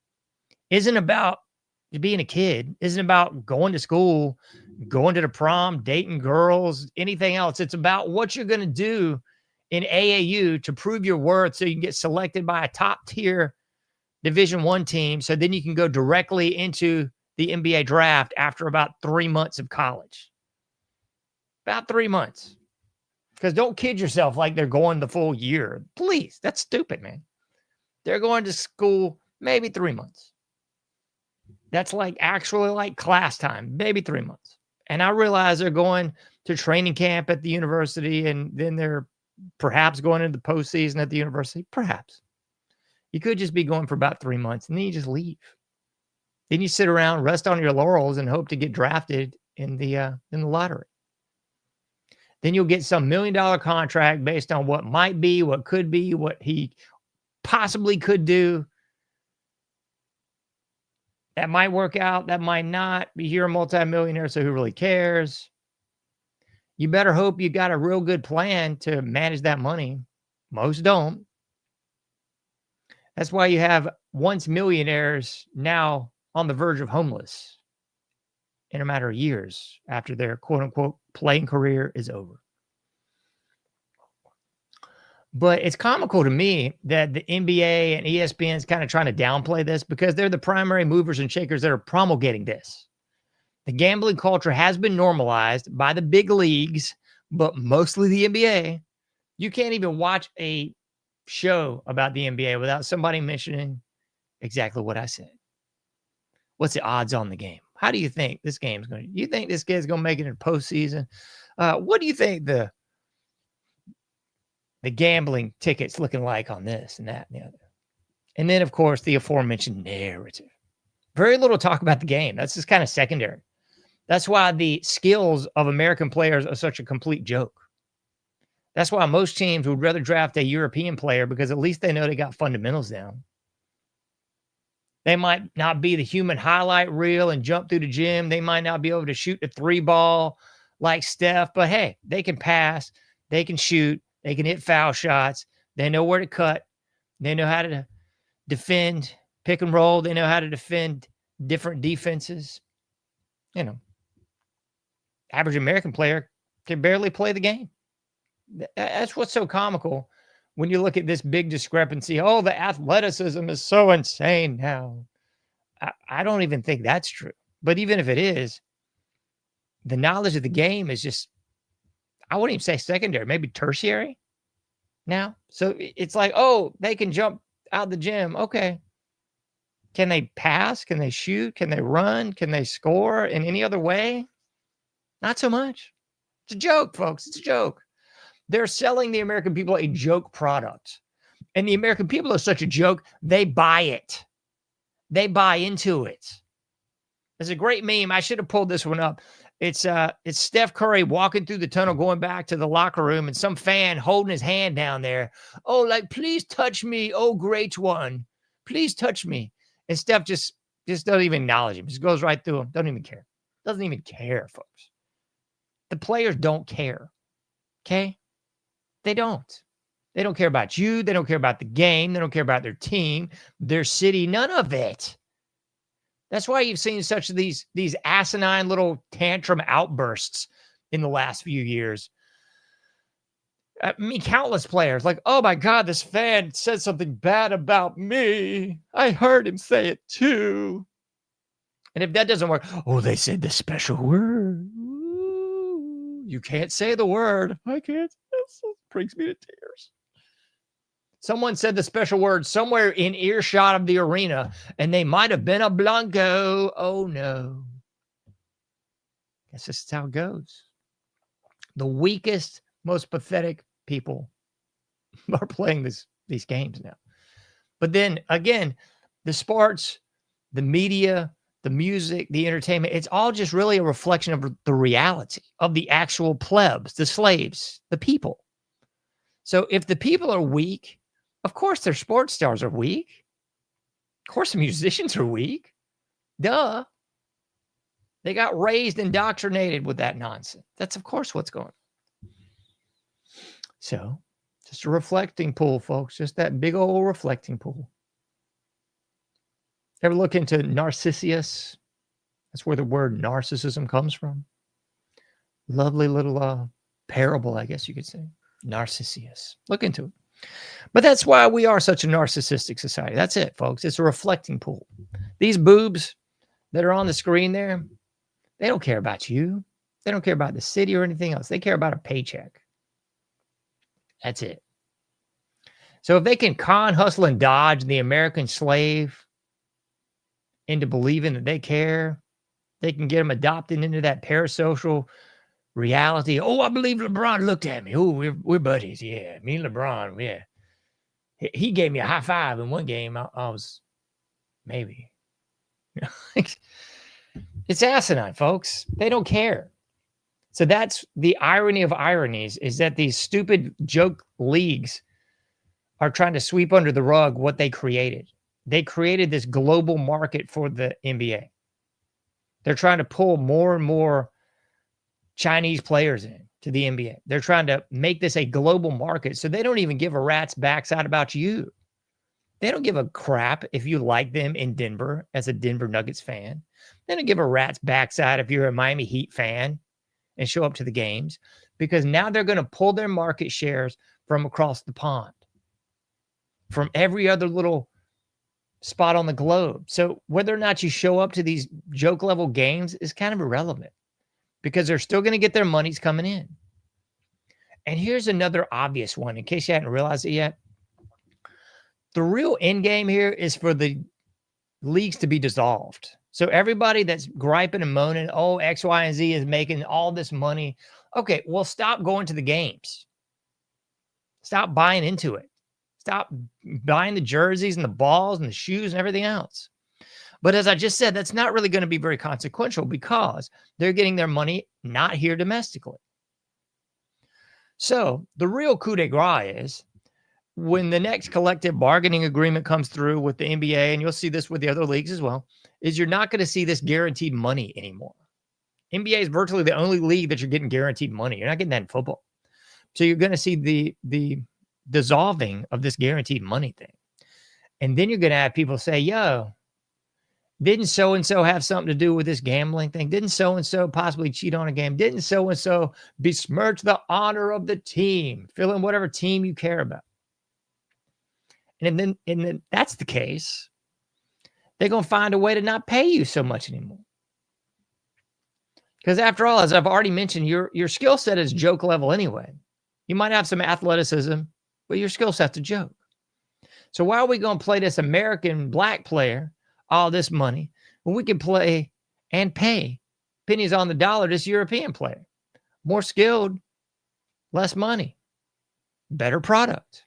isn't about being a kid, isn't about going to school, going to the prom, dating girls, anything else. It's about what you're going to do in AAU to prove your worth so you can get selected by a top tier Division I team. So then you can go directly into the NBA draft after about 3 months of college. About 3 months. Because don't kid yourself like they're going the full year. Please, that's stupid, man. They're going to school maybe 3 months. That's like actually like class time, maybe 3 months. And I realize they're going to training camp at the university and then they're perhaps going into the postseason at the university. Perhaps. You could just be going for about 3 months and then you just leave. Then you sit around, rest on your laurels and hope to get drafted in the lottery. Then you'll get some $1 million contract based on what might be, what could be, what he possibly could do. That might work out. That might not. You're a multimillionaire, so who really cares? You better hope you got a real good plan to manage that money. Most don't. That's why you have once millionaires now on the verge of homeless in a matter of years after their quote-unquote playing career is over. But it's comical to me that the NBA and ESPN is kind of trying to downplay this because they're the primary movers and shakers that are promulgating this. The gambling culture has been normalized by the big leagues, but mostly the NBA. You can't even watch a show about the NBA without somebody mentioning exactly what I said. What's the odds on the game? How do you think this game's going to? You think this kid's going to make it in postseason? What do you think the gambling tickets looking like on this and that and the other? And then, of course, the aforementioned narrative. Very little talk about the game. That's just kind of secondary. That's why the skills of American players are such a complete joke. That's why most teams would rather draft a European player, because at least they know they got fundamentals down. They might not be the human highlight reel and jump through the gym. They might not be able to shoot the 3-ball like Steph, but hey, they can pass, they can shoot, they can hit foul shots. They know where to cut. They know how to defend, pick and roll. They know how to defend different defenses. You know, average American player can barely play the game. That's what's so comical when you look at this big discrepancy. Oh, the athleticism is so insane now. I don't even think that's true. But even if it is, the knowledge of the game is just, I wouldn't even say secondary, maybe tertiary now. So it's like, oh, they can jump out the gym. Okay. Can they pass? Can they shoot? Can they run? Can they score in any other way? Not so much. It's a joke, folks. It's a joke. They're selling the American people a joke product. And the American people are such a joke, they buy it. They buy into it. There's a great meme. I should have pulled this one up. It's Steph Curry walking through the tunnel, going back to the locker room, and some fan holding his hand down there. Oh, like, please touch me. Oh, great one. Please touch me. And Steph just doesn't even acknowledge him. Just goes right through him. Doesn't even care. Doesn't even care, folks. The players don't care. Okay? They don't. They don't care about you. They don't care about the game. They don't care about their team, their city, none of it. That's why you've seen such these asinine little tantrum outbursts in the last few years. I mean, countless players like, oh my God, this fan said something bad about me. I heard him say it too. And if that doesn't work, oh, they said the special word. Ooh, you can't say the word. I can't. It brings me to tears. Someone said the special word somewhere in earshot of the arena, and they might have been a Blanco. Oh, no. Guess this is how it goes. The weakest, most pathetic people are playing these games now. But then, again, the sports, the media, the music, the entertainment, it's all just really a reflection of the reality of the actual plebs, the slaves, the people. So if the people are weak, of course their sports stars are weak. Of course the musicians are weak. Duh. They got raised, indoctrinated with that nonsense. That's, of course, what's going on. So, just a reflecting pool, folks. Just that big old reflecting pool. Ever look into Narcissus? That's where the word narcissism comes from. Lovely little parable, I guess you could say. Narcissus. Look into it. But that's why we are such a narcissistic society. That's it, folks. It's a reflecting pool. These boobs that are on the screen there, they don't care about you. They don't care about the city or anything else. They care about a paycheck. That's it. So if they can con, hustle, and dodge the American slave into believing that they care, they can get them adopted into that parasocial reality. Oh, I believe LeBron looked at me. Oh, we're buddies. Yeah, me and LeBron. Yeah. He gave me a high five in one game. I was maybe. It's asinine, folks. They don't care. So that's the irony of ironies, is that these stupid joke leagues are trying to sweep under the rug what they created. They created this global market for the NBA. They're trying to pull more and more Chinese players in to the NBA. They're trying to make this a global market, so they don't even give a rat's backside about you. They don't give a crap if you like them in Denver as a Denver Nuggets fan. They don't give a rat's backside if you're a Miami Heat fan and show up to the games, because now they're going to pull their market shares from across the pond, from every other little spot on the globe. So whether or not you show up to these joke level games is kind of irrelevant, because they're still going to get their monies coming in. And here's another obvious one, in case you hadn't realized it yet. The real end game here is for the leagues to be dissolved. So everybody that's griping and moaning, oh, X, Y, and Z is making all this money. Okay, well, stop going to the games. Stop buying into it. Stop buying the jerseys and the balls and the shoes and everything else. But as I just said, that's not really going to be very consequential because they're getting their money not here domestically. So the real coup de grace is when the next collective bargaining agreement comes through with the NBA, and you'll see this with the other leagues as well, is you're not going to see this guaranteed money anymore. NBA is virtually the only league that you're getting guaranteed money. You're not getting that in football. So you're going to see the dissolving of this guaranteed money thing. And then you're going to have people say, yo, didn't so-and-so have something to do with this gambling thing? Didn't so-and-so possibly cheat on a game? Didn't so-and-so besmirch the honor of the team? Fill in whatever team you care about. And then that's the case. They're going to find a way to not pay you so much anymore. Because after all, as I've already mentioned, your skill set is joke level anyway. You might have some athleticism, but your skill set's a joke. So why are we going to play this American black player all this money when we can play and pay pennies on the dollar this European player? More skilled, less money, better product.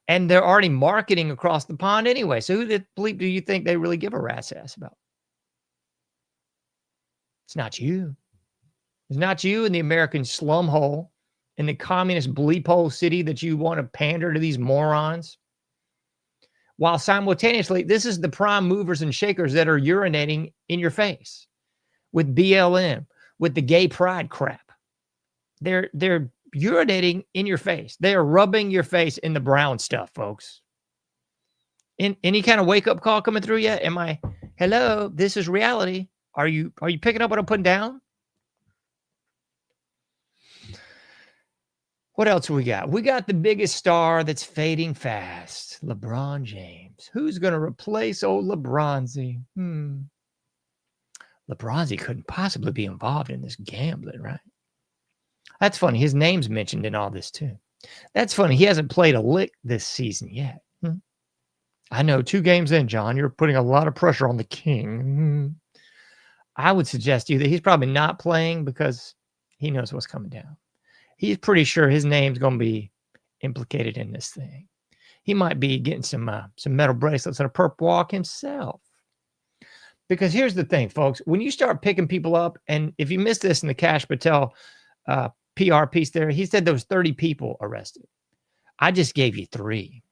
And they're already marketing across the pond anyway. So who the bleep do you think they really give a rat's ass about? It's not you. It's not you in the American slum hole, in the communist bleep hole city that you want to pander to these morons. While simultaneously, this is the prime movers and shakers that are urinating in your face with BLM, with the gay pride crap. They're urinating in your face. They are rubbing your face in the brown stuff, folks. Any kind of wake-up call coming through yet? Hello, this is reality. Are you picking up what I'm putting down? What else we got? We got the biggest star that's fading fast, LeBron James. Who's going to replace old LeBronzy? LeBronzy couldn't possibly be involved in this gambling, right? That's funny. His name's mentioned in all this too. That's funny. He hasn't played a lick this season yet. I know 2 games in, John, you're putting a lot of pressure on the king. I would suggest to you that he's probably not playing because he knows what's coming down. He's pretty sure his name's going to be implicated in this thing. He might be getting some metal bracelets and a perp walk himself. Because here's the thing, folks. When you start picking people up, and if you missed this in the Cash Patel PR piece there, he said there was 30 people arrested. I just gave you 3.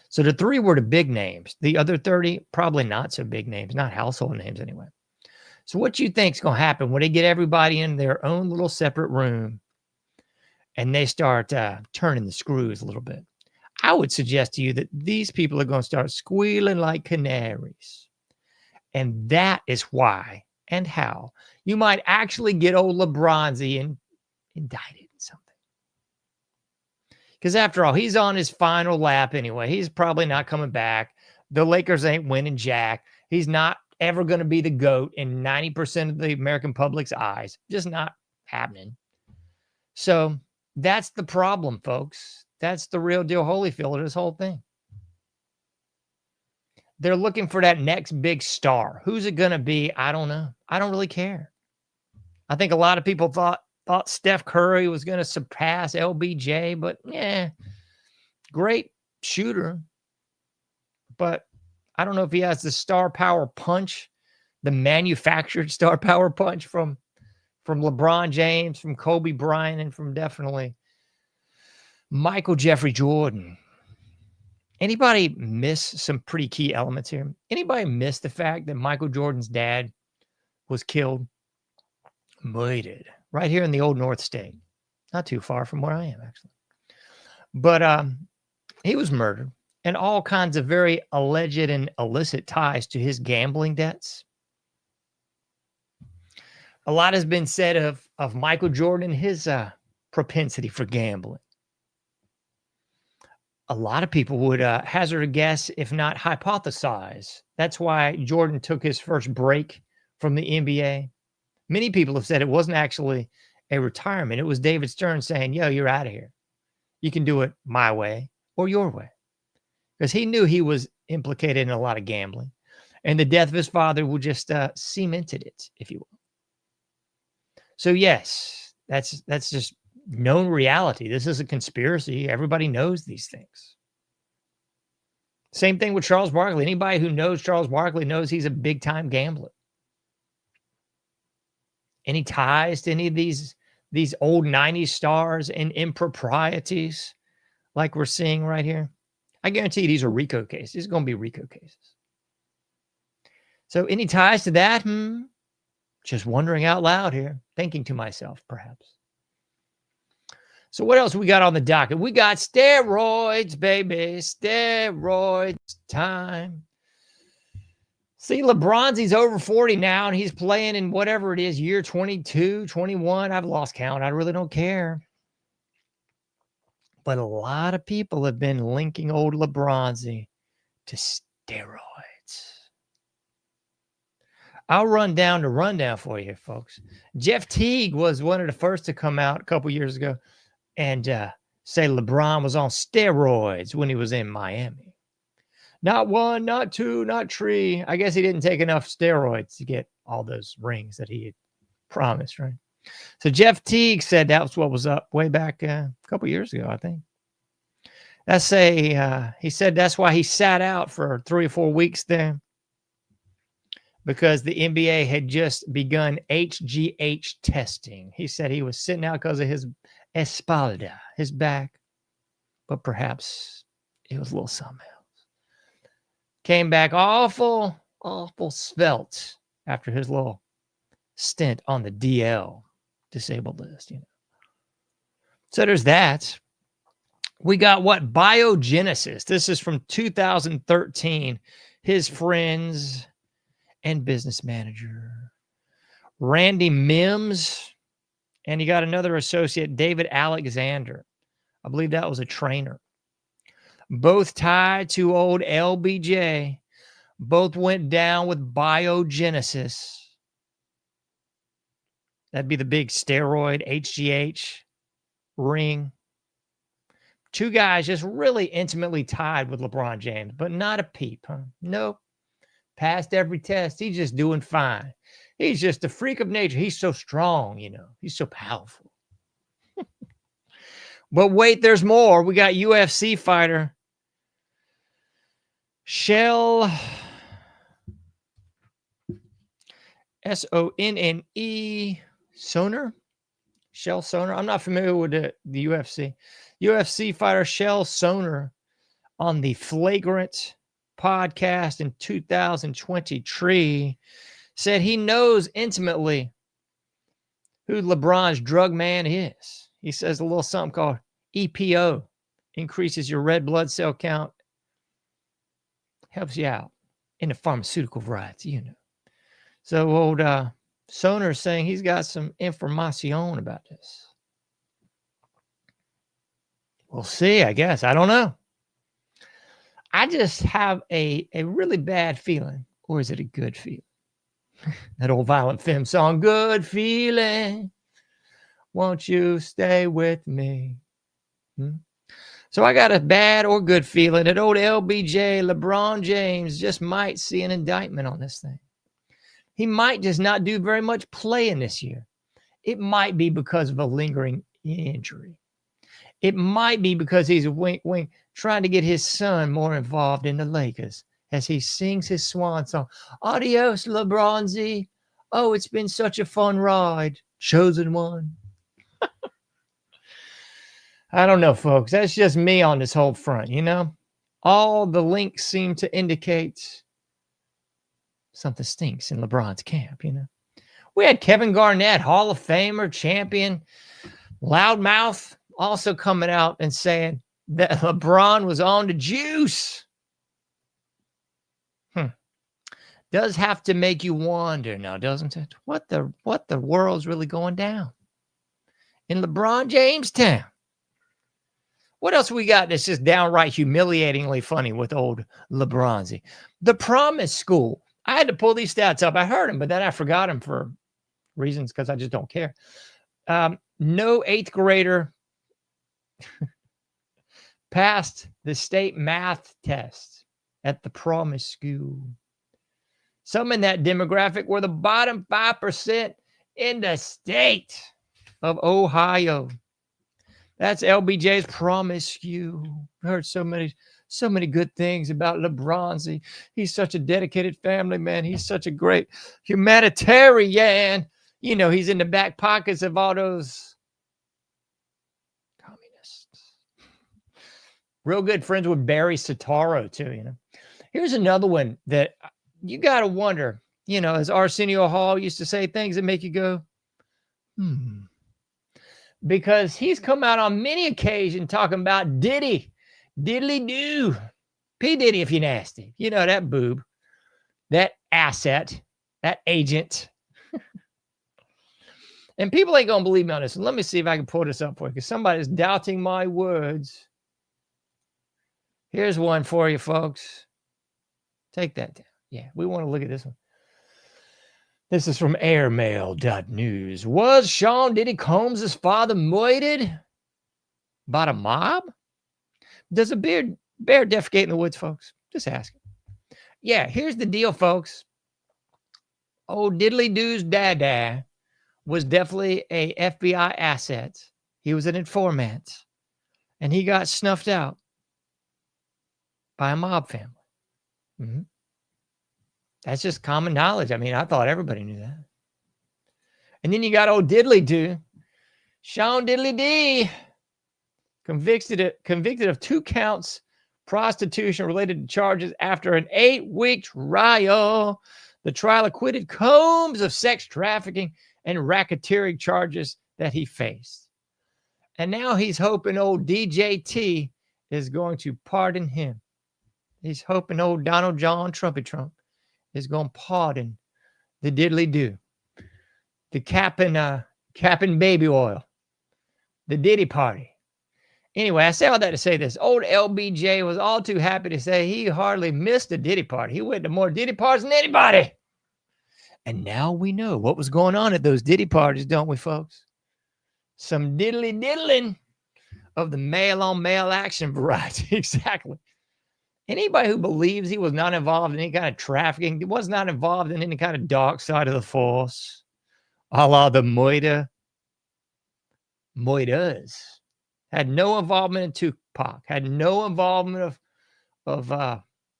So the 3 were the big names. The other 30, probably not so big names, not household names anyway. So what you think is going to happen when they get everybody in their own little separate room and they start turning the screws a little bit? I would suggest to you that these people are going to start squealing like canaries. And that is why and how you might actually get old LeBronzy indicted in something. Because after all, he's on his final lap anyway. He's probably not coming back. The Lakers ain't winning jack. He's not ever going to be the GOAT in 90% of the American public's eyes. Just not happening. So that's the problem, folks. That's the real deal Holyfield of this whole thing. They're looking for that next big star. Who's it going to be? I don't know. I don't really care. I think a lot of people thought Steph Curry was going to surpass LBJ, but great shooter. But I don't know if he has the star power punch, the manufactured star power punch from LeBron James, from Kobe Bryant, and from definitely Michael Jeffrey Jordan. Anybody miss some pretty key elements here? Anybody miss the fact that Michael Jordan's dad was killed, murdered, right here in the old North State? Not too far from where I am, actually. But he was murdered, and all kinds of very alleged and illicit ties to his gambling debts. A lot has been said of Michael Jordan and his propensity for gambling. A lot of people would hazard a guess, if not hypothesize. That's why Jordan took his first break from the NBA. Many people have said it wasn't actually a retirement. It was David Stern saying, yo, you're out of here. You can do it my way or your way. Because he knew he was implicated in a lot of gambling. And the death of his father will just cemented it, if you will. So yes, that's just known reality. This is a conspiracy. Everybody knows these things. Same thing with Charles Barkley. Anybody who knows Charles Barkley knows he's a big-time gambler. Any ties to any of these old 90s stars and improprieties like we're seeing right here? I guarantee you these are RICO cases. These are going to be RICO cases. So any ties to that? Just wondering out loud here, thinking to myself, perhaps. So what else we got on the docket? We got steroids, baby. Steroids time. See, he's over 40 now, and he's playing in whatever it is, year 22, 21. I've lost count. I really don't care. But a lot of people have been linking old LeBronzy to steroids. I'll run down the rundown for you, folks. Jeff Teague was one of the first to come out a couple years ago and say LeBron was on steroids when he was in Miami. Not one, not two, not three. I guess he didn't take enough steroids to get all those rings that he had promised, right? So Jeff Teague said that was what was up way back a couple years ago, I think. He said that's why he sat out for 3 or 4 weeks there, because the NBA had just begun HGH testing. He said he was sitting out because of his espalda, his back, but perhaps it was a little something else. Came back awful svelte after his little stint on the DL, disabled list, So there's that. We got what? Biogenesis. This is from 2013. His friends and business manager, Randy Mims, and you got another associate, David Alexander. I believe that was a trainer. Both tied to old LBJ. Both went down with biogenesis. That'd be the big steroid HGH ring. 2 guys just really intimately tied with LeBron James, but not a peep, huh? Nope. Passed every test. He's just doing fine. He's just a freak of nature. He's so strong, He's so powerful. But wait, there's more. We got UFC fighter Shell Sonne Soner. Shell Soner. I'm not familiar with the UFC. UFC fighter Shell Soner on the Flagrant podcast in 2023 said he knows intimately who LeBron's drug man is. He says a little something called EPO, increases your red blood cell count, helps you out in the pharmaceutical variety, So old Soner is saying he's got some information about this. We'll see, I guess. I don't know. I just have a really bad feeling, or is it a good feeling? That old Violent Femme song, good feeling, won't you stay with me? So I got a bad or good feeling that old LBJ, LeBron James, just might see an indictment on this thing. He might just not do very much playing this year. It might be because of a lingering injury. It might be because he's wink, trying to get his son more involved in the Lakers as he sings his swan song. Adios, LeBronzy. Oh, it's been such a fun ride. Chosen one. I don't know, folks. That's just me on this whole front, All the links seem to indicate something stinks in LeBron's camp, We had Kevin Garnett, Hall of Famer, champion, loudmouth, also coming out and saying that LeBron was on the juice. Does have to make you wonder now, doesn't it? What the world's really going down in LeBron James town? What else we got that's just downright humiliatingly funny with old LeBronzy? The Promise School. I had to pull these stats up. I heard them, but then I forgot them for reasons because I just don't care. No 8th grader passed the state math test at the Promise School. Some in that demographic were the bottom 5% in the state of Ohio. That's LBJ's Promise You. Heard so many good things about LeBron. He's such a dedicated family man. He's such a great humanitarian. You know, he's in the back pockets of all those communists. Real good friends with Barry Soetoro, too, you know. Here's another one that you got to wonder, you know, as Arsenio Hall used to say, things that make you go, because he's come out on many occasions talking about Diddy, diddly do, P. Diddy if you're nasty. You know, that boob, that asset, that agent. And people ain't going to believe me on this. Let me see if I can pull this up for you, because somebody's doubting my words. Here's one for you, folks. Take that down. Yeah, we want to look at this one. This is from airmail.news. Was Sean Diddy Combs' father murdered by the mob? Does a bear defecate in the woods, folks? Just asking. Yeah, here's the deal, folks. Old Diddly Doo's dada was definitely a FBI asset. He was an informant. And he got snuffed out by a mob family. Mm-hmm. That's just common knowledge. I mean, I thought everybody knew that. And then you got old Diddly Doo, Sean Diddly D, convicted of 2 counts prostitution related to charges after an 8-week trial. The trial acquitted Combs of sex trafficking and racketeering charges that he faced. And now he's hoping old DJT is going to pardon him. He's hoping old Donald John Trumpy Trump is going to pardon the Diddly Doo, the capping baby oil, the Diddy party. Anyway, I say all that to say this. Old LBJ was all too happy to say he hardly missed a Diddy party. He went to more Diddy parties than anybody. And now we know what was going on at those Diddy parties, don't we, folks? Some diddling of the male-on-male action variety. Exactly. Anybody who believes he was not involved in any kind of trafficking, he was not involved in any kind of dark side of the force, a la the Moidas, had no involvement in Tupac, had no involvement of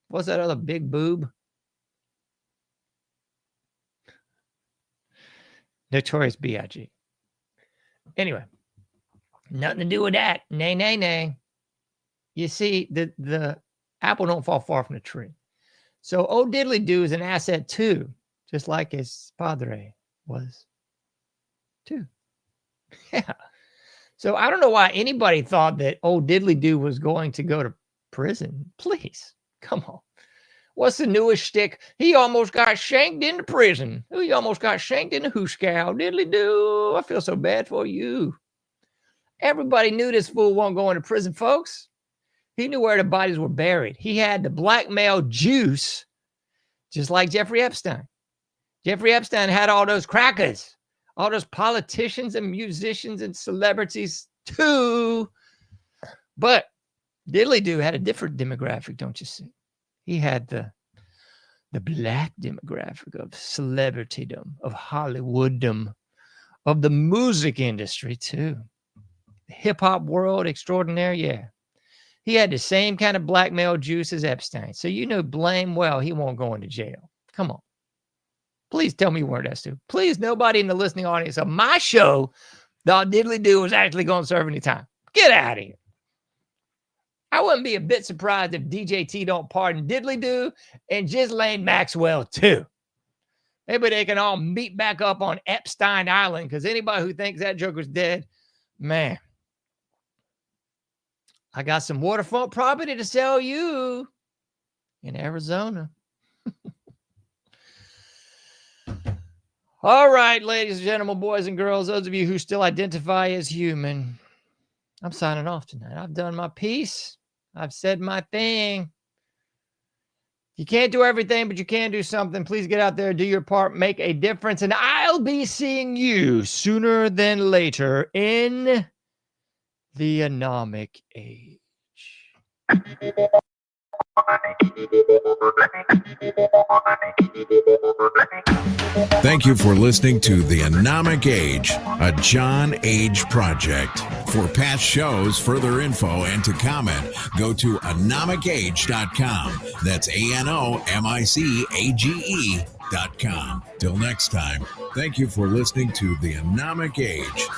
what's that other big boob? Notorious B.I.G. Anyway, nothing to do with that. Nay. You see, the apple don't fall far from the tree. So old Diddly Doo is an asset too, just like his padre was too. Yeah. So I don't know why anybody thought that old Diddly Doo was going to go to prison. Please, come on. What's the newest shtick? He almost got shanked into prison. He almost got shanked in the hooskow. Diddly Doo, I feel so bad for you. Everybody knew this fool wasn't going to prison, folks. He knew where the bodies were buried. He had the blackmail juice, just like Jeffrey Epstein. Jeffrey Epstein had all those crackers, all those politicians and musicians and celebrities too. But Diddly Doo had a different demographic, don't you see? He had the black demographic of celebritydom, of Hollywooddom, of the music industry too. The hip-hop world extraordinaire, yeah. He had the same kind of blackmail juice as Epstein. So you know blame well he won't go into jail. Come on. Please tell me you weren't S2. Please, nobody in the listening audience of my show thought Diddly Doo was actually going to serve any time. Get out of here. I wouldn't be a bit surprised if DJT don't pardon Diddly Doo and Ghislaine Maxwell too. Maybe they can all meet back up on Epstein Island, because anybody who thinks that joker's dead, man, I got some waterfront property to sell you in Arizona. All right, ladies and gentlemen, boys and girls, those of you who still identify as human, I'm signing off tonight. I've done my piece. I've said my thing. You can't do everything, but you can do something. Please get out there, do your part, make a difference, and I'll be seeing you sooner than later in the anomic age. Thank you for listening to The Anomic Age, a John Age project. For past shows, further info, and to comment, go to anomicage.com. That's ANOMICAGE.com. Till next time, thank you for listening to The Anomic Age.